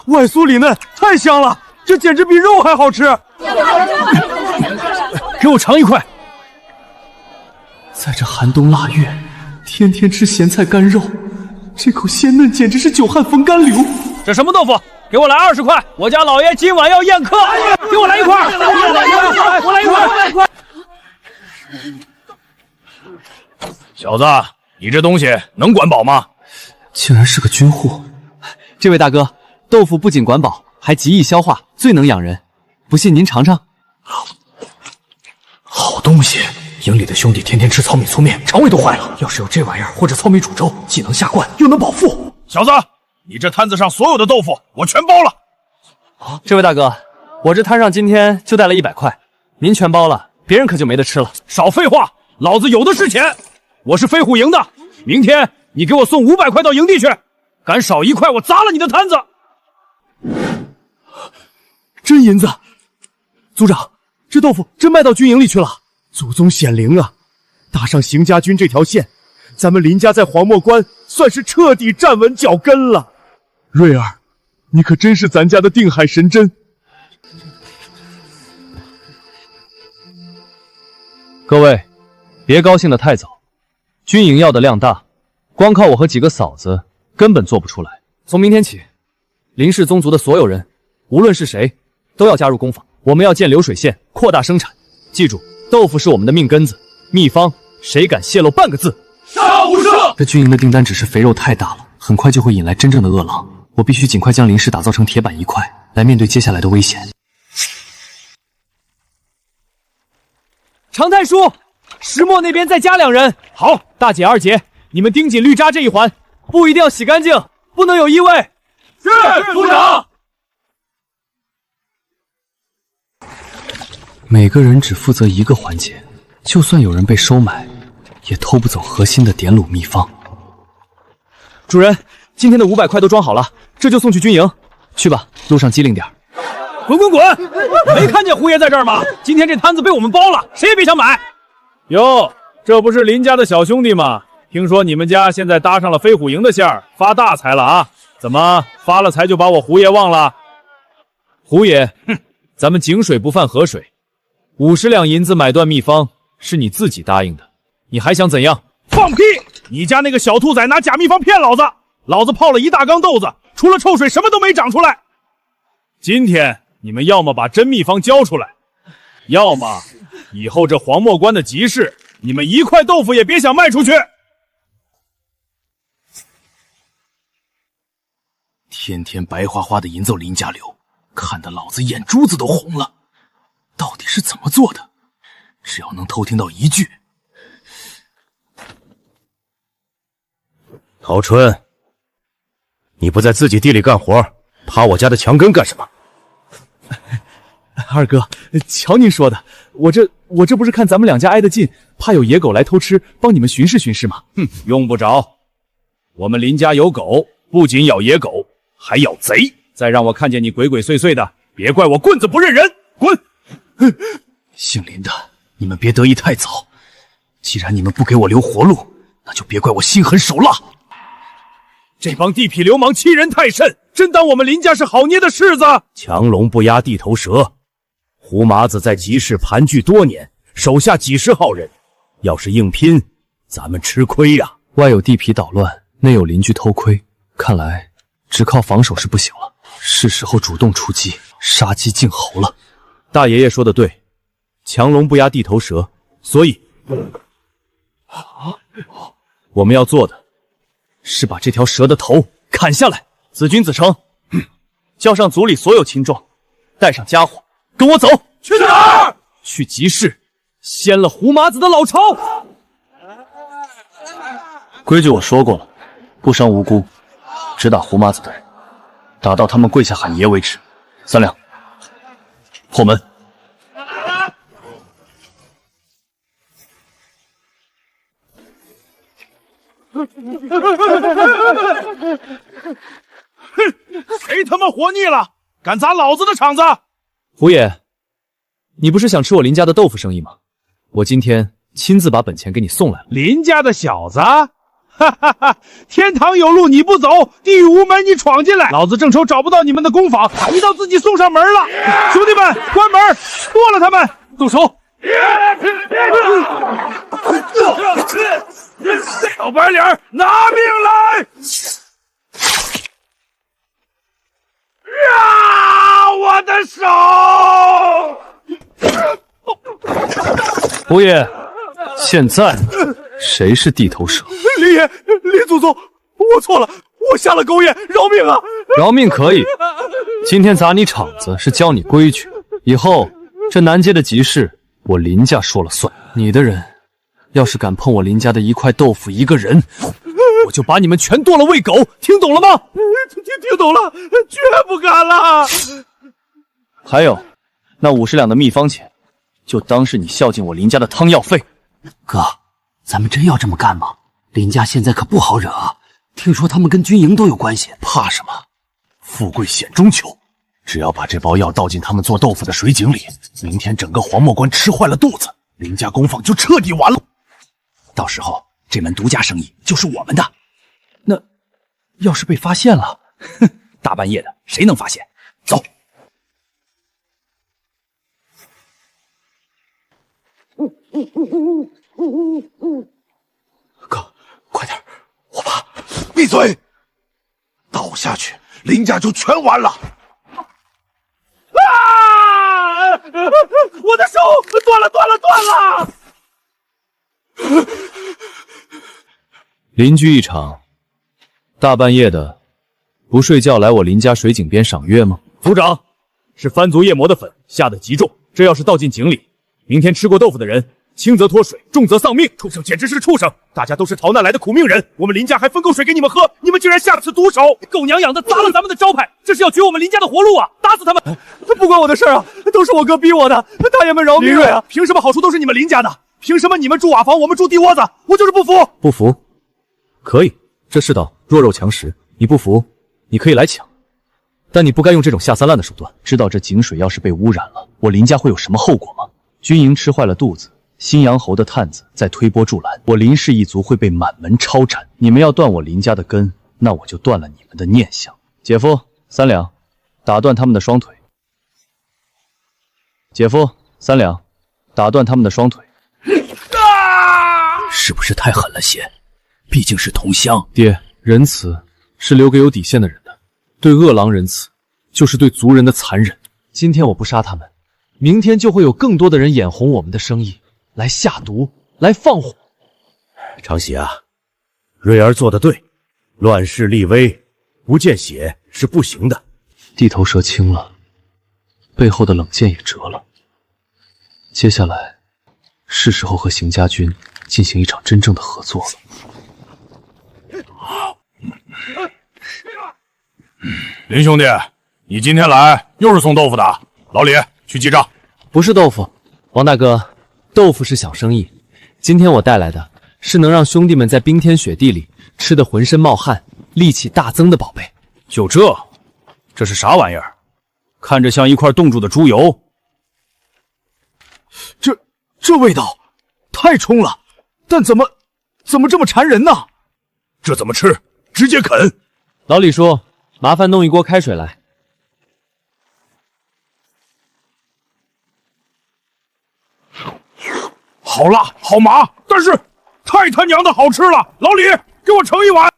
外酥里嫩，太香了，这简直比肉还好吃。给我尝1块。在这寒冬腊月，天天吃咸菜干肉，这口鲜嫩简直是久旱逢甘流。这什么豆腐？给我来20块！我家老爷今晚要宴客，给我来1块！我来1块！小子，你这东西能管饱吗？竟然是个军户。这位大哥，豆腐不仅管饱，还极易消化，最能养人。不信您尝尝。好东西！营里的兄弟天天吃糙米粗面，肠胃都坏了。要是有这玩意儿或者糙米煮粥，既能下灌，又能饱腹。小子，你这摊子上所有的豆腐我全包了。这位大哥，我这摊上今天就带了100块，您全包了，别人可就没得吃了。少废话，老子有的是钱。我是飞虎营的，明天你给我送500块到营地去，敢少1块，我砸了你的摊子。真银子！族长，这豆腐真卖到军营里去了。祖宗显灵啊！搭上邢家军这条线，咱们林家在黄墨关算是彻底站稳脚跟了。瑞儿，你可真是咱家的定海神针。各位，别高兴得太早。军营要的量大，光靠我和几个嫂子根本做不出来。从明天起，林氏宗族的所有人，无论是谁，都要加入工坊。我们要建流水线，扩大生产。记住，豆腐是我们的命根子，秘方谁敢泄露半个字，杀无赦！这军营的订单只是肥肉太大了，很快就会引来真正的饿狼。我必须尽快将林氏打造成铁板一块，来面对接下来的危险。常太叔，石磨那边再加2人。好，大姐、二姐，你们盯紧绿渣这一环，布一定要洗干净，不能有异味。是，族长。每个人只负责一个环节，就算有人被收买，也偷不走核心的点卤秘方。主人，今天的500块都装好了，这就送去军营。去吧，路上机灵点。滚滚滚！没看见胡爷在这儿吗？今天这摊子被我们包了，谁也别想买。哟，这不是林家的小兄弟吗？听说你们家现在搭上了飞虎营的线儿，发大财了啊？怎么发了财就把我胡爷忘了？胡爷，哼，咱们井水不犯河水。50两银子买断秘方是你自己答应的，你还想怎样？放屁！你家那个小兔崽拿假秘方骗老子，老子泡了1大缸豆子，除了臭水什么都没长出来。今天你们要么把真秘方交出来，要么以后这黄墨关的集市，你们1块豆腐也别想卖出去。天天白花花的银奏林家流，看得老子眼珠子都红了。到底是怎么做的？只要能偷听到一句。陶春，你不在自己地里干活，爬我家的墙根干什么？二哥，瞧您说的，我这不是看咱们2家挨得近，怕有野狗来偷吃，帮你们巡视巡视吗？哼，用不着。我们林家有狗，不仅咬野狗，还咬贼。再让我看见你鬼鬼祟祟的，别怪我棍子不认人，滚！姓林的，你们别得意太早。既然你们不给我留活路，那就别怪我心狠手辣。这帮地痞流氓欺人太甚，真当我们林家是好捏的柿子？强龙不压地头蛇。胡麻子在集市盘踞多年，手下几10号人，要是硬拼，咱们吃亏呀。外有地痞捣乱，内有邻居偷窥，看来只靠防守是不行了，是时候主动出击，杀鸡儆猴了。大爷爷说的对，强龙不压地头蛇，所以我们要做的是把这条蛇的头砍下来。子君子成，叫上族里所有亲壮，带上家伙，跟我走。去哪儿？去集市，掀了胡麻子的老巢。规矩我说过了，不伤无辜，只打胡麻子的人，打到他们跪下喊爷为止。3两。破门！谁他妈活腻了，敢砸老子的场子？胡爷，你不是想吃我林家的豆腐生意吗？我今天亲自把本钱给你送来了。林家的小子，哈哈哈！天堂有路你不走，地狱无门你闯进来，老子正愁找不到你们的工坊，你倒自己送上门了。兄弟们，关门，剁了他们，动手！小白脸，拿命来！啊！我的手！胡爷，现在谁是地头蛇？李爷，李祖宗，我错了，我下了狗眼，饶命啊！饶命可以，今天砸你场子是教你规矩，以后这南街的集市我林家说了算。你的人要是敢碰我林家的一块豆腐一个人，我就把你们全剁了喂狗，听懂了吗？听懂了，绝不敢了。还有，那50两的秘方钱，就当是你孝敬我林家的汤药费。哥，咱们真要这么干吗？林家现在可不好惹啊，听说他们跟军营都有关系。怕什么？富贵险中求。只要把这包药倒进他们做豆腐的水井里，明天整个黄墨关吃坏了肚子，林家工坊就彻底完了。到时候这门独家生意就是我们的。那要是被发现了，哼，大半夜的谁能发现？走。哥，快点，我怕。闭嘴！倒下去，林家就全完了。啊！我的手断了！邻居一场，大半夜的不睡觉来我林家水井边赏月吗？族长，是番族夜魔的粉下的极重，这要是倒进井里，明天吃过豆腐的人，轻则脱水，重则丧命。畜生简直是个畜生！大家都是逃难来的苦命人，我们林家还分够水给你们喝，你们竟然下此毒手！狗娘养的，砸了咱们的招牌，这是要绝我们林家的活路啊！打死他们！不关我的事啊，都是我哥逼我的，大爷们饶命啊！林瑞，凭什么好处都是你们林家的？凭什么你们住瓦房，我们住地窝子？我就是不服！不服？可以，这世道弱肉强食，你不服，你可以来抢，但你不该用这种下三滥的手段。知道这井水要是被污染了，我林家会有什么后果吗？军营吃坏了肚子，新阳侯的探子在推波助澜，我林氏一族会被满门抄斩。你们要断我林家的根，那我就断了你们的念想。姐夫，3两，打断他们的双腿。姐夫，3两，打断他们的双腿。是不是太狠了些？毕竟是同乡。爹，仁慈是留给有底线的人的，对恶狼仁慈，就是对族人的残忍。今天我不杀他们，明天就会有更多的人眼红我们的生意，来下毒，来放火。常喜啊，瑞儿做得对，乱世立威，不见血是不行的。地头蛇清了，背后的冷箭也折了。接下来是时候和邢家军进行一场真正的合作了。林兄弟，你今天来又是送豆腐的？老李，去记账。不是豆腐，王大哥，豆腐是小生意。今天我带来的是能让兄弟们在冰天雪地里吃得浑身冒汗、力气大增的宝贝。就这是啥玩意儿？看着像一块冻住的猪油。这味道太冲了，但怎么这么馋人呢？这怎么吃？直接啃。老李叔，麻烦弄一锅开水来。好辣，好麻，但是太他娘的好吃了！老李，给我盛一碗。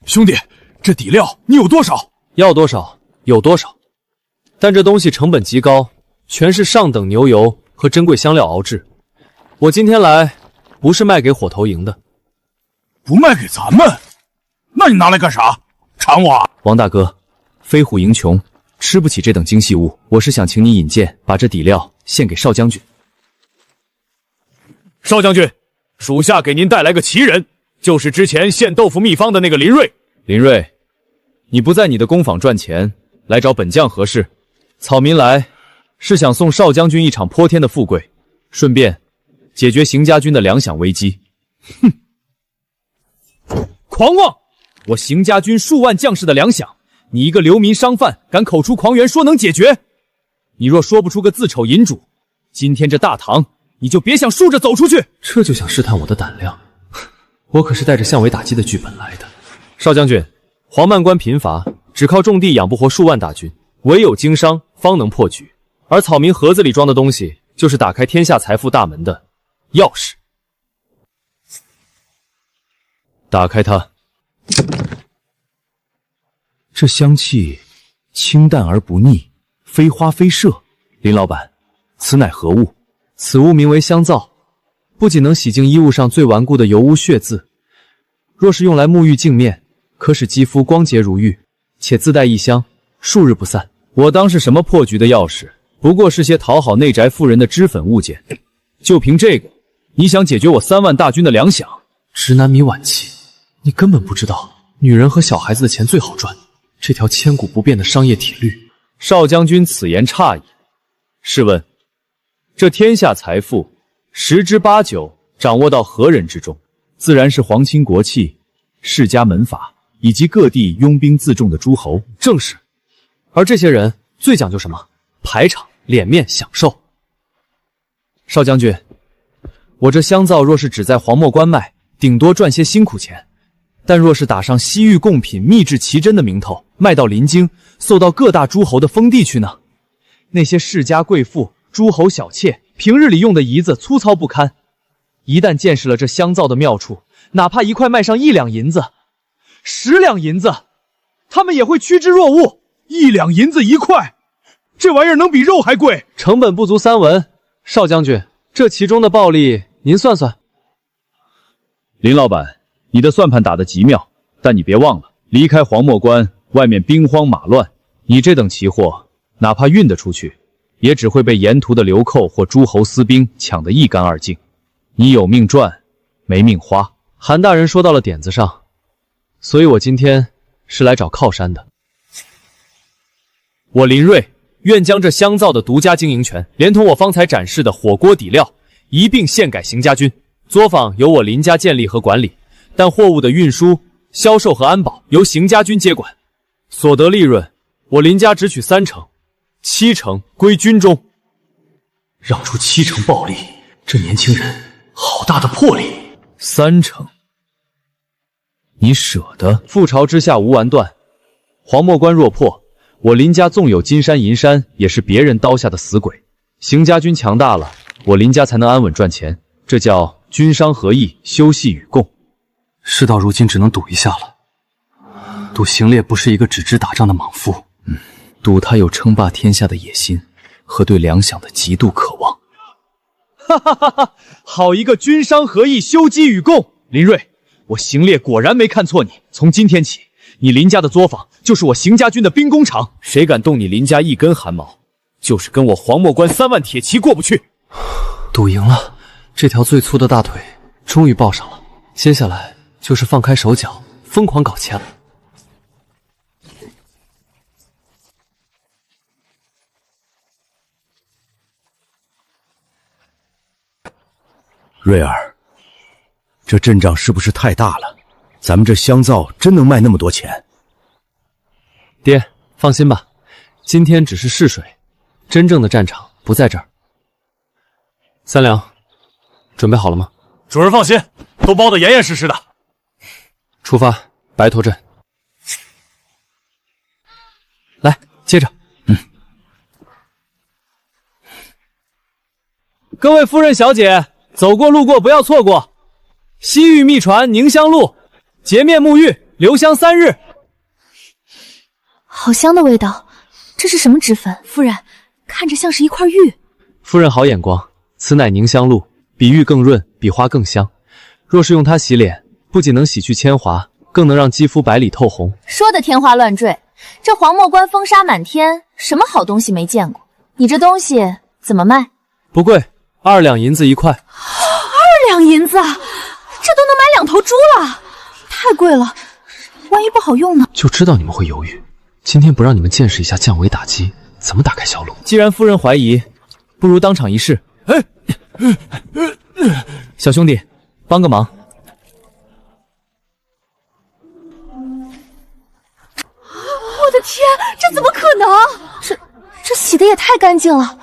兄弟，这底料你有多少？要多少有多少，但这东西成本极高，全是上等牛油和珍贵香料熬制。我今天来不是卖给火头营的。不卖给咱们？那你拿来干啥？馋我啊？王大哥，飞虎营穷，吃不起这等精细物，我是想请你引荐，把这底料献给邵将军。邵将军，属下给您带来个奇人，就是之前献豆腐秘方的那个林瑞。林瑞，你不在你的工坊赚钱，来找本将何事？草民来是想送邵将军一场泼天的富贵，顺便解决邢家军的粮饷危机。哼，狂妄！我邢家军数万将士的粮饷，你一个流民商贩敢口出狂言说能解决？你若说不出个自丑银主，今天这大堂你就别想竖着走出去。这就想试探我的胆量？我可是带着降维打击的剧本来的。邵将军，黄曼关贫乏，只靠种地养不活数万大军，唯有经商方能破局。而草民盒子里装的东西，就是打开天下财富大门的钥匙。打开它。这香气清淡而不腻，非花非麝。林老板，此乃何物？此物名为香皂，不仅能洗净衣物上最顽固的油污血渍，若是用来沐浴净面，可使肌肤光洁如玉，且自带异香，数日不散。我当是什么破局的钥匙，不过是些讨好内宅夫人的脂粉物件。就凭这个，你想解决我3万大军的粮饷？直男迷晚期，你根本不知道，女人和小孩子的钱最好赚，这条千古不变的商业铁律。少将军此言差矣。试问，这天下财富10之8九掌握到何人之中？自然是皇亲国戚、世家门阀以及各地拥兵自重的诸侯。正是。而这些人最讲究什么？排场、脸面、享受。少将军，我这香皂若是只在黄墨关卖，顶多赚些辛苦钱；但若是打上西域贡品秘制奇珍的名头，卖到临京，送到各大诸侯的封地去呢？那些世家贵妇、诸侯小妾，平日里用的仪子粗糙不堪，一旦见识了这香皂的妙处，哪怕一块卖上1两银子、10两银子，他们也会趋之若鹜。1两银子1块，这玩意儿能比肉还贵？成本不足3文。少将军，这其中的暴利，您算算。林老板，你的算盘打得极妙，但你别忘了，离开黄墨关，外面兵荒马乱，你这等奇货，哪怕运得出去，也只会被沿途的流寇或诸侯私兵抢得一干二净。你有命赚，没命花。韩大人说到了点子上，所以我今天是来找靠山的。我林睿愿将这香皂的独家经营权，连同我方才展示的火锅底料一并献给邢家军。作坊由我林家建立和管理，但货物的运输、销售和安保由邢家军接管。所得利润，我林家只取3成，7成归军中。让出7成暴利，这年轻人好大的魄力。3成，你舍得？覆巢之下无完断，黄墨关若破，我林家纵有金山银山，也是别人刀下的死鬼。邢家军强大了，我林家才能安稳赚钱，这叫军商合议，休戚与共。事到如今，只能赌一下了。赌邢烈不是一个只知打仗的莽夫，赌他有称霸天下的野心和对粮饷的极度渴望。哈哈哈哈！好一个军商合议，休戚与共！林睿，我邢烈果然没看错你。从今天起，你林家的作坊就是我邢家军的兵工厂，谁敢动你林家一根汗毛，就是跟我黄墨关3万铁骑过不去。赌赢了，这条最粗的大腿终于抱上了，接下来就是放开手脚，疯狂搞钱了。瑞儿，这阵仗是不是太大了？咱们这香皂真能卖那么多钱？爹，放心吧，今天只是试水，真正的战场不在这儿。三两，准备好了吗？主人放心，都包得严严实实的。出发，白头镇。来，接着。各位夫人小姐，走过路过不要错过。西域秘传宁香露，洁面沐浴，留香3日。好香的味道，这是什么脂粉？夫人，看着像是一块玉。夫人好眼光，此乃宁香露，比玉更润，比花更香。若是用它洗脸，不仅能洗去铅华，更能让肌肤白里透红。说的天花乱坠，这黄墨关风沙满天，什么好东西没见过？你这东西怎么卖？不贵，2两银子1块。2两银子，这都能买2头猪了，太贵了，万一不好用呢？就知道你们会犹豫，今天不让你们见识一下降维打击怎么打开销路。既然夫人怀疑，不如当场一试。小兄弟，帮个忙。我的天，这怎么可能？这洗的也太干净了，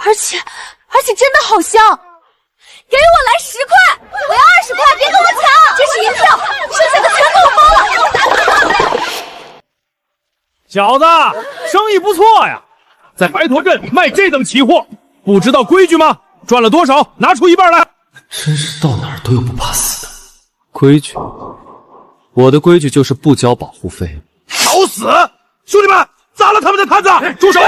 而且真的好香。给我来10块，我要20块，别跟我抢，这是银票，剩下的全给我包了。小子，生意不错呀，在白驼镇卖这等奇货，不知道规矩吗？赚了多少？拿出1半来。真是到哪儿都有不怕死的规矩。我的规矩就是不交保护费。找死！兄弟们，砸了他们的摊子！住手！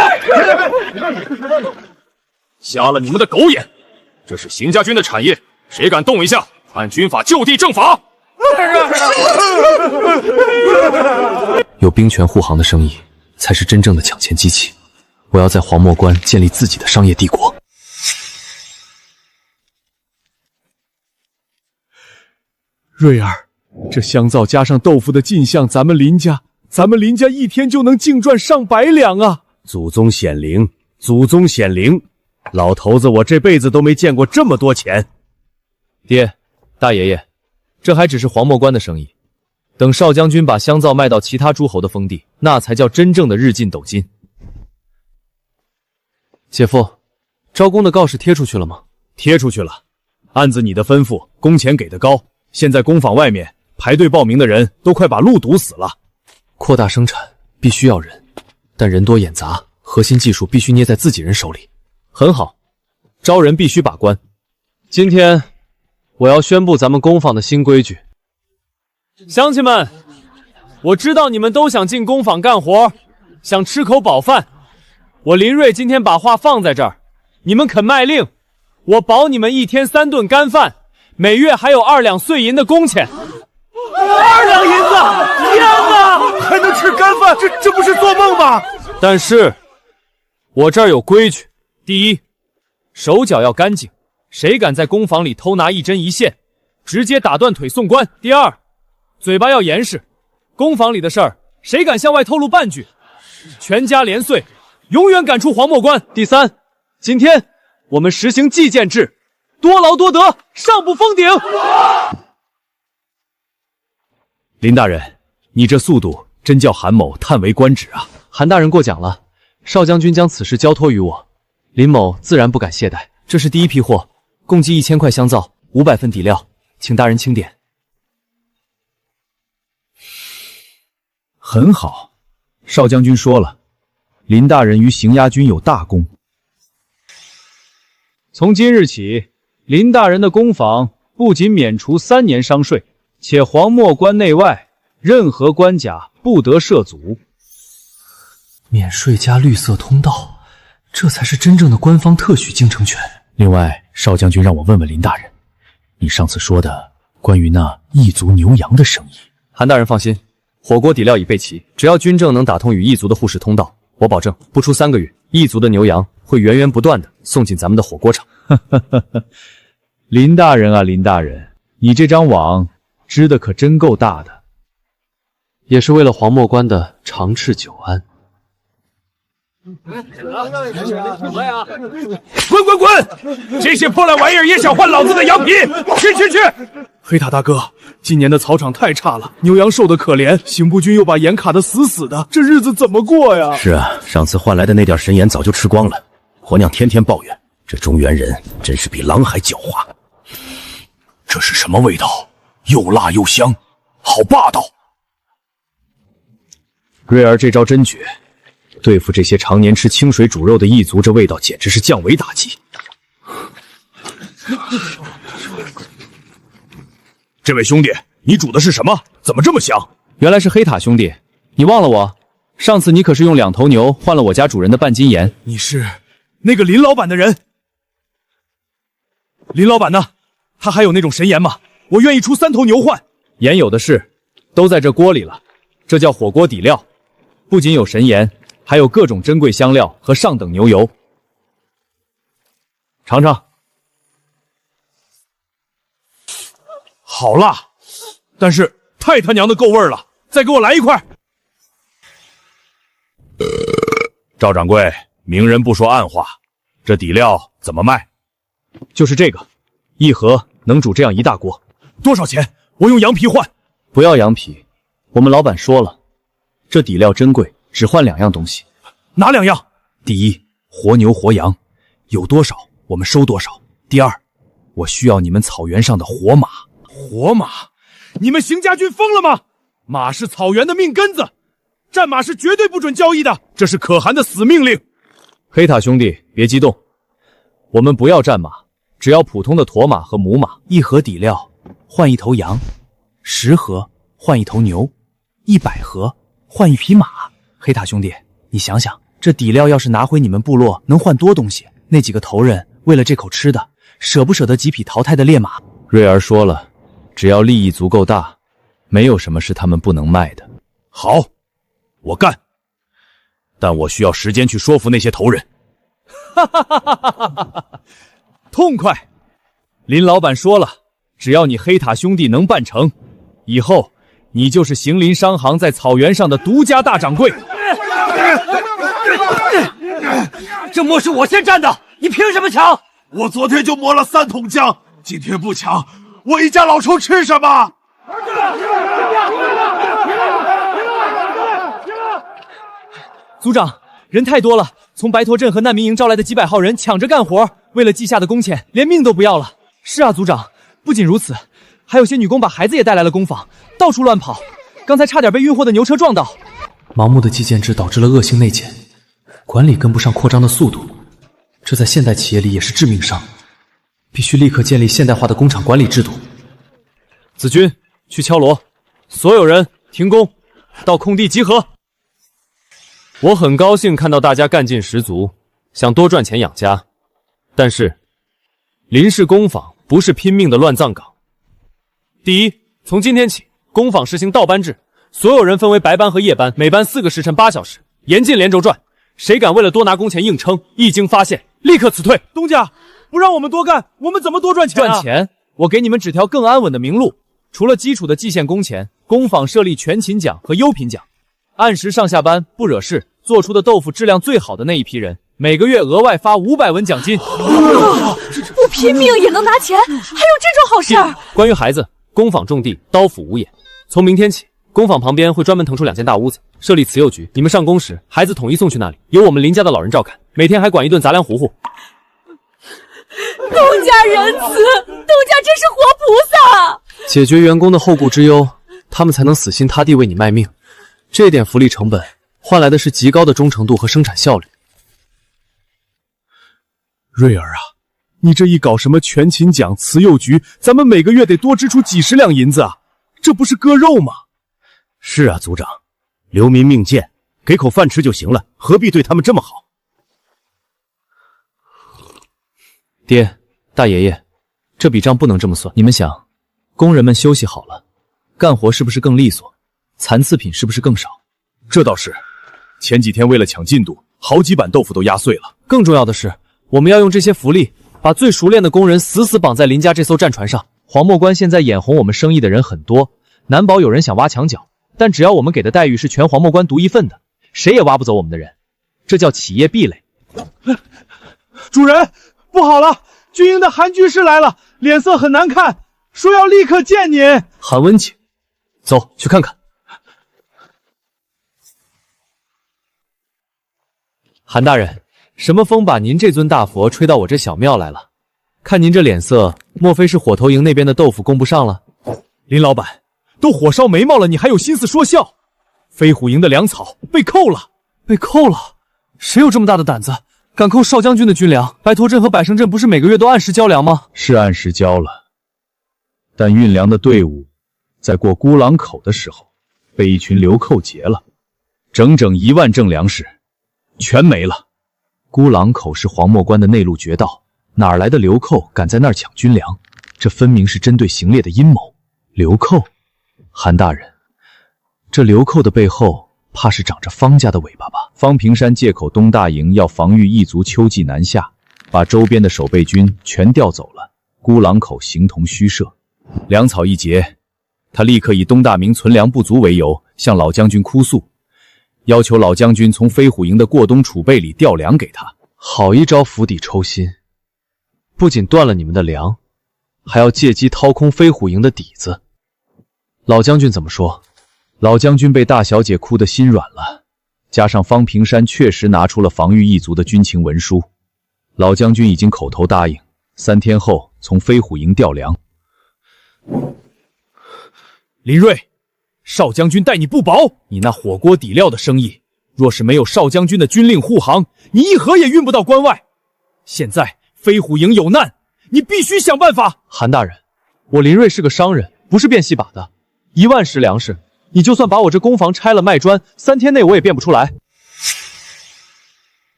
瞎了你们的狗眼！这是邢家军的产业，谁敢动一下，按军法就地正法。有兵权护航的生意，才是真正的抢钱机器。我要在黄墨关建立自己的商业帝国。瑞儿，这香皂加上豆腐的进项，咱们林家一天就能净赚上百两啊！祖宗显灵，祖宗显灵！老头子，我这辈子都没见过这么多钱。爹，大爷爷，这还只是黄墨关的生意。等少将军把香皂卖到其他诸侯的封地，那才叫真正的日进斗金。姐夫，招工的告示贴出去了吗？贴出去了，按自你的吩咐，工钱给的高。现在工坊外面排队报名的人都快把路堵死了。扩大生产必须要人，但人多眼杂，核心技术必须捏在自己人手里。很好，招人必须把关。今天我要宣布咱们工坊的新规矩。乡亲们，我知道你们都想进工坊干活，想吃口饱饭。我林睿今天把话放在这儿，你们肯卖令，我保你们一天3顿干饭，每月还有2两碎银的工钱。2两银子！天哪，还能吃干饭？这不是做梦吗？但是，我这儿有规矩：第一，手脚要干净，谁敢在工坊里偷拿一针一线，直接打断腿送官；第二，嘴巴要严实，工坊里的事儿，谁敢向外透露半句，全家连岁，永远赶出黄墨关；第三，今天我们实行计件制，多劳多得，上不封顶。林大人，你这速度真叫韩某叹为观止啊！韩大人过奖了，少将军将此事交托于我，林某自然不敢懈怠。这是第一批货，共计1000块香皂，500份底料，请大人清点。很好，少将军说了，林大人于荥阳军有大功。从今日起，林大人的工坊不仅免除3年商税，且黄墨关内外任何关卡不得涉足。免税加绿色通道，这才是真正的官方特许经城权。另外，少将军让我问问林大人，你上次说的关于那异族牛羊的生意。韩大人放心，火锅底料已备齐，只要军政能打通与异族的互市通道，我保证不出3个月，异族的牛羊会源源不断的送进咱们的火锅场。林大人啊，林大人，你这张网织的可真够大的，也是为了黄墨关的长治久安。滚！这些破烂玩意儿也想换老子的羊皮？去！黑塔大哥，今年的草场太差了，牛羊瘦得可怜，刑部军又把盐卡得死死的，这日子怎么过呀？是啊，上次换来的那点神盐早就吃光了，婆娘天天抱怨，这中原人真是比狼还狡猾。这是什么味道？又辣又香，好霸道！瑞儿这招真绝，对付这些常年吃清水煮肉的异族，这味道简直是降维打击。这位兄弟，你煮的是什么？怎么这么香？原来是黑塔兄弟，你忘了我？上次你可是用2头牛换了我家主人的半斤盐。你是那个林老板的人？林老板呢？他还有那种神盐吗？我愿意出3头牛换。盐有的是，都在这锅里了。这叫火锅底料，不仅有神盐，还有各种珍贵香料和上等牛油。尝尝。好辣，但是太他娘的够味了！再给我来1块。赵掌柜，明人不说暗话，这底料怎么卖？就是这个，1盒能煮这样1大锅。多少钱？我用羊皮换。不要羊皮，我们老板说了，这底料珍贵，只换2样东西。哪2样？第一，活牛活羊，有多少我们收多少。第二，我需要你们草原上的活马。活马？你们邢家军疯了吗？马是草原的命根子，战马是绝对不准交易的，这是可汗的死命令。黑塔兄弟，别激动，我们不要战马，只要普通的驼马和母马。1盒底料换1头羊，10盒换1头牛，100盒换1匹马。黑塔兄弟，你想想，这底料要是拿回你们部落，能换多东西？那几个头人为了这口吃的，舍不舍得几匹淘汰的烈马？瑞儿说了，只要利益足够大，没有什么是他们不能卖的。好，我干。但我需要时间去说服那些头人。哈哈哈哈哈哈！痛快！林老板说了，只要你黑塔兄弟能办成，以后你就是行林商行在草原上的独家大掌柜。这磨是我先占的，你凭什么抢？我昨天就磨了3桶浆，今天不抢，我一家老臭吃什么？组长，人太多了，从白驼镇和难民营招来的几百号人抢着干活，为了记下的工钱，连命都不要了。是啊，组长，不仅如此，还有些女工把孩子也带来了工坊，到处乱跑，刚才差点被运货的牛车撞到。盲目的计件制导致了恶性内减，管理跟不上扩张的速度，这在现代企业里也是致命伤，必须立刻建立现代化的工厂管理制度。子君，去敲锣，所有人停工，到空地集合。我很高兴看到大家干劲十足，想多赚钱养家。但是，林氏工坊不是拼命的乱葬岗。第一，从今天起，工坊实行倒班制，所有人分为白班和夜班，每班4个时辰8小时，严禁连轴转。谁敢为了多拿工钱硬撑，一经发现，立刻辞退。东家，不让我们多干，我们怎么多赚钱啊？赚钱，我给你们指条更安稳的明路。除了基础的计线工钱，工坊设立全勤奖和优品奖。按时上下班，不惹事，做出的豆腐质量最好的那一批人，每个月额外发500文奖金。不拼命也能拿钱，还有这种好事儿？关于孩子，工坊种地，刀斧无眼。从明天起，工坊旁边会专门腾出2间大屋子，设立慈幼局。你们上工时，孩子统一送去那里，由我们林家的老人照看，每天还管一顿杂粮糊糊。东家仁慈，东家真是活菩萨。解决员工的后顾之忧，他们才能死心塌地为你卖命。这点福利成本换来的是极高的忠诚度和生产效率。瑞儿啊，你这一搞什么全勤奖、慈幼局，咱们每个月得多支出几10两银子啊，这不是割肉吗？是啊，组长，流民命贱，给口饭吃就行了，何必对他们这么好？爹，大爷爷，这笔账不能这么算。你们想，工人们休息好了，干活是不是更利索？残次品是不是更少？这倒是，前几天为了抢进度，好几板豆腐都压碎了。更重要的是，我们要用这些福利，把最熟练的工人死死绑在林家这艘战船上。黄墨关现在眼红我们生意的人很多，难保有人想挖墙脚，但只要我们给的待遇是全黄墨关独一份的，谁也挖不走我们的人，这叫企业壁垒。主人，不好了，军营的韩居士来了，脸色很难看，说要立刻见您。韩温情，走去看看。韩大人，什么风把您这尊大佛吹到我这小庙来了？看您这脸色，莫非是火头营那边的豆腐供不上了？林老板，都火烧眉毛了，你还有心思说笑？飞虎营的粮草被扣了，被扣了？谁有这么大的胆子，敢扣少将军的军粮？白驼镇和百胜镇不是每个月都按时交粮吗？是按时交了，但运粮的队伍在过孤狼口的时候，被一群流寇劫了，整整1万正粮食全没了。孤狼口是黄墨关的内陆绝道，哪来的流寇敢在那儿抢军粮？这分明是针对行列的阴谋。流寇，韩大人，这流寇的背后怕是长着方家的尾巴吧？方平山借口东大营要防御异族秋季南下，把周边的守备军全调走了，孤狼口形同虚设。粮草一劫，他立刻以东大明存粮不足为由，向老将军哭诉，要求老将军从飞虎营的过冬储备里调粮给他。好一招釜底抽薪，不仅断了你们的粮，还要借机掏空飞虎营的底子。老将军怎么说？老将军被大小姐哭得心软了，加上方平山确实拿出了防御异族的军情文书，老将军已经口头答应3天后从飞虎营调粮。林睿，少将军待你不薄，你那火锅底料的生意，若是没有少将军的军令护航，你一盒也运不到关外。现在飞虎营有难，你必须想办法。韩大人，我林睿是个商人，不是变戏把的。1万石粮食，你就算把我这工房拆了卖砖，3天内我也变不出来。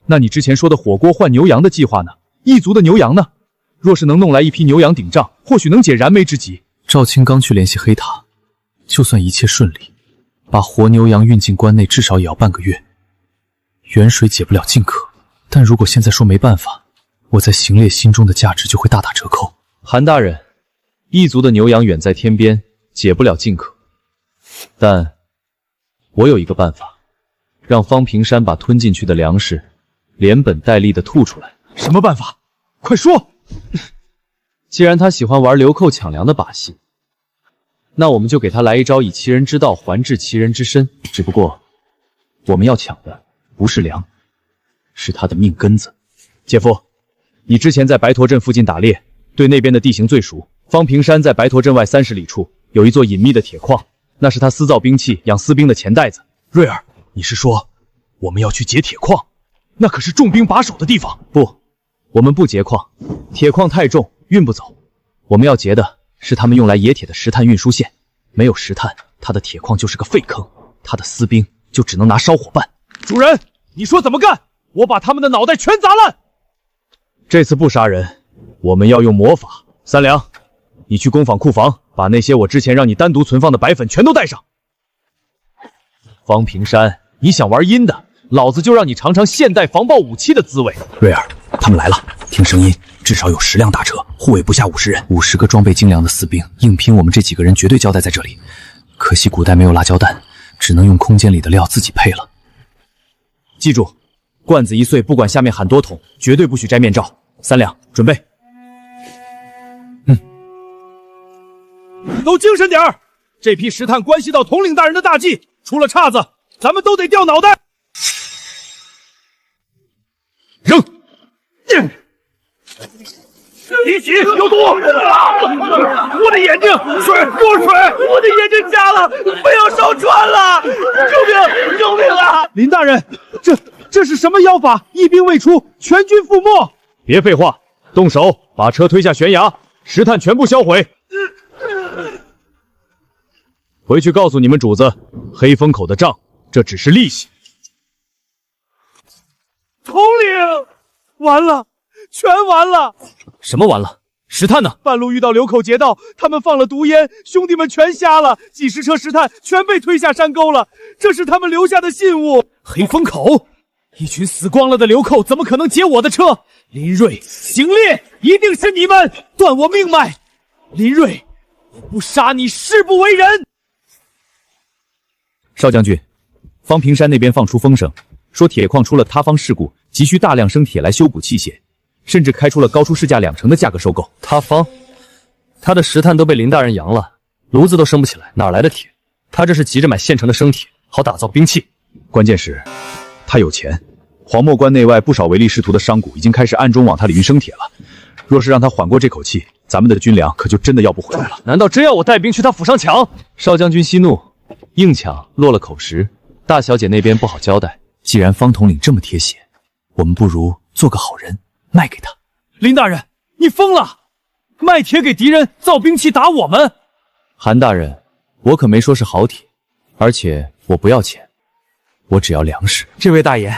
那你之前说的火锅换牛羊的计划呢？异族的牛羊呢？若是能弄来一批牛羊顶账，或许能解燃眉之急。赵青刚去联系黑塔，就算一切顺利，把活牛羊运进关内，至少也要半个月。远水解不了近渴，但如果现在说没办法，我在行烈心中的价值就会大打折扣。韩大人，异族的牛羊远在天边，解不了近渴，但我有一个办法，让方平山把吞进去的粮食连本带利的吐出来。什么办法？快说！既然他喜欢玩流寇抢粮的把戏，那我们就给他来一招以其人之道还治其人之身。只不过，我们要抢的不是粮，是他的命根子。姐夫，你之前在白驼镇附近打猎，对那边的地形最熟。方平山在白驼镇外30里处有一座隐秘的铁矿，那是他私造兵器、养私兵的钱袋子。瑞儿，你是说我们要去劫铁矿？那可是重兵把守的地方。不，我们不劫矿，铁矿太重，运不走。我们要劫的是他们用来冶铁的石炭运输线。没有石炭，他的铁矿就是个废坑，他的私兵就只能拿烧火办。主人，你说怎么干？我把他们的脑袋全砸烂。这次不杀人，我们要用魔法。三良，你去工坊库房，把那些我之前让你单独存放的白粉全都带上。方平山，你想玩阴的，老子就让你尝尝现代防爆武器的滋味。瑞儿，他们来了，听声音，至少有10辆大车，护卫不下50人，50个装备精良的私兵，硬拼我们这几个人绝对交代在这里。可惜古代没有辣椒弹，只能用空间里的料自己配了。记住，罐子一碎，不管下面喊多桶，绝对不许摘面罩。三两，准备。都精神点儿！这批石炭关系到统领大人的大计，出了岔子，咱们都得掉脑袋。扔！离奇有毒！我的眼睛，水，给我水！我的眼睛瞎了，不要烧穿了！救命！救命啊！林大人，这是什么妖法？一兵未出，全军覆没！别废话，动手，把车推下悬崖，石炭全部销毁。回去告诉你们主子，黑风口的账，这只是利息。统领，完了，全完了！什么完了？石炭呢？半路遇到流寇劫道，他们放了毒烟，兄弟们全瞎了，几十车石炭全被推下山沟了。这是他们留下的信物。黑风口，一群死光了的流寇，怎么可能劫我的车？林睿、行烈，一定是你们断我命脉！林睿，我不杀你誓不为人！少将军，方平山那边放出风声，说铁矿出了塌方事故，急需大量生铁来修补器械，甚至开出了高出市价20%的价格收购。塌方？他的石炭都被林大人扬了，炉子都升不起来，哪来的铁？他这是急着买现成的生铁，好打造兵器。关键是，他有钱。黄墨关内外不少唯利是图的商贾已经开始暗中往他里运生铁了。若是让他缓过这口气，咱们的军粮可就真的要不回来了。难道真要我带兵去他府上抢？少将军息怒，硬抢落了口实，大小姐那边不好交代。既然方统领这么贴血，我们不如做个好人，卖给他。林大人，你疯了！卖铁给敌人，造兵器打我们！韩大人，我可没说是好铁，而且我不要钱，我只要粮食。这位大爷，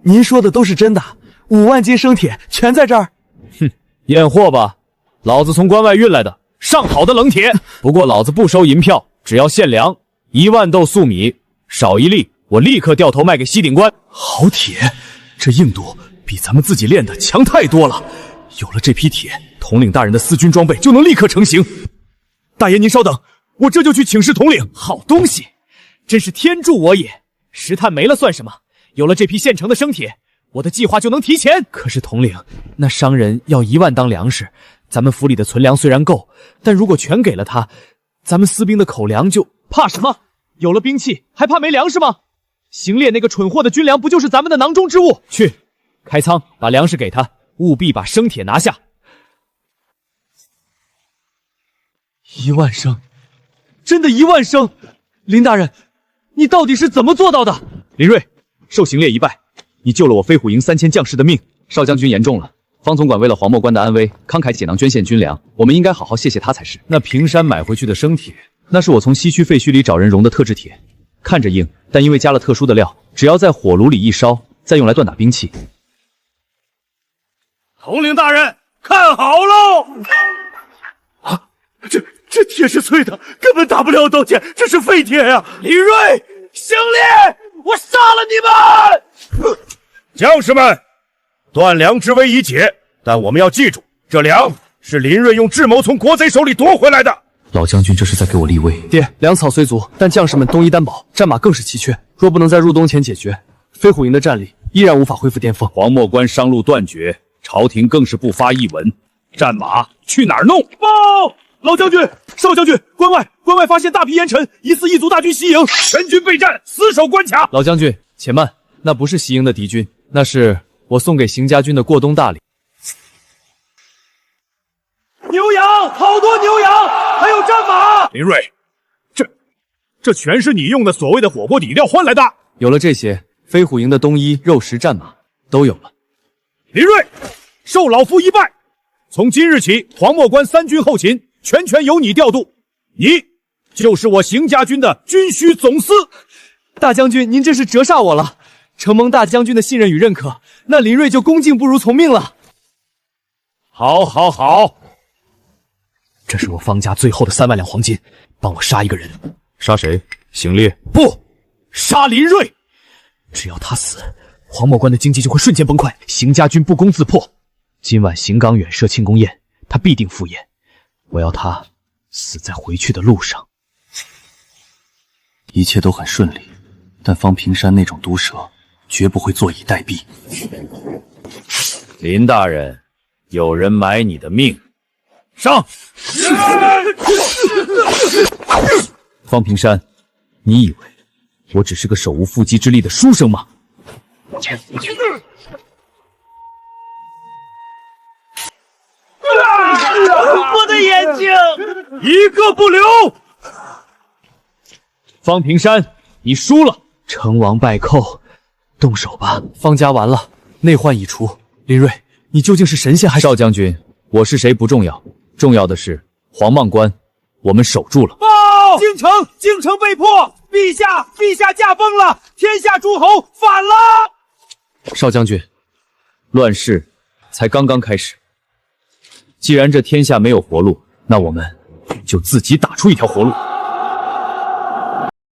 您说的都是真的，5万斤生铁全在这儿。哼，验货吧，老子从关外运来的上好的冷铁。不过老子不收银票，只要限粮，1万斗粟米，少一粒我立刻掉头卖给西顶关。好铁，这硬度比咱们自己练的强太多了。有了这批铁，统领大人的私军装备就能立刻成型。大爷您稍等，我这就去请示统领。好东西，真是天助我也！石炭没了算什么？有了这批现成的生铁，我的计划就能提前。可是统领，那商人要1万当粮食，咱们府里的存粮虽然够，但如果全给了他，咱们私兵的口粮就……怕什么？有了兵器，还怕没粮食吗？行猎那个蠢货的军粮不就是咱们的囊中之物？去，开仓把粮食给他，务必把生铁拿下。1万升，真的1万升！林大人，你到底是怎么做到的？林睿，受行猎一拜，你救了我飞虎营3000将士的命。少将军言重了，方总管为了黄墨关的安危，慷慨解囊捐献军粮，我们应该好好谢谢他才是。那平山买回去的生铁，那是我从西区废墟里找人熔的特制铁，看着硬，但因为加了特殊的料，只要在火炉里一烧，再用来锻打兵器。统领大人，看好喽！这铁是脆的，根本打不了刀剑，这是废铁呀！李锐、星烈，我杀了你们！将士们，断粮之危已解，但我们要记住，这粮是林睿用智谋从国贼手里夺回来的。老将军这是在给我立威。爹，粮草虽足，但将士们东衣单薄，战马更是奇缺。若不能在入冬前解决，飞虎营的战力依然无法恢复巅峰。黄墨关商路断绝，朝廷更是不发一文。战马去哪儿弄？报！老将军、少将军，关外发现大批烟尘，疑似异族大军袭营，全军备战，死守关卡。老将军，且慢，那不是袭营的敌军，那是我送给邢家军的过冬大礼。牛羊，好多牛羊，还有战马。林睿，这全是你用的所谓的火锅底料换来的。有了这些，飞虎营的冬衣、肉食、战马都有了。林睿，受老夫一拜。从今日起，黄墨关3军后勤全权由你调度，你就是我邢家军的军需总司。大将军，您这是折煞我了。承蒙大将军的信任与认可，那林睿就恭敬不如从命了。好，好，好。这是我方家最后的3万两黄金，帮我杀一个人。杀谁？邢烈？不，杀林睿。只要他死，黄墨关的经济就会瞬间崩溃，邢家军不攻自破。今晚邢刚远设庆功宴，他必定赴宴。我要他死在回去的路上。一切都很顺利，但方平山那种毒蛇绝不会坐以待毙。林大人，有人买你的命。上！方平山，你以为我只是个手无缚鸡之力的书生吗？我的眼睛，一个不留！方平山，你输了。成王败寇，动手吧。方家完了，内患已除。林睿，你究竟是神仙还是……少将军，我是谁不重要，重要的是黄梦关，我们守住了。报！京城被破，陛下驾崩了，天下诸侯反了。少将军，乱世才刚刚开始。既然这天下没有活路，那我们就自己打出一条活路。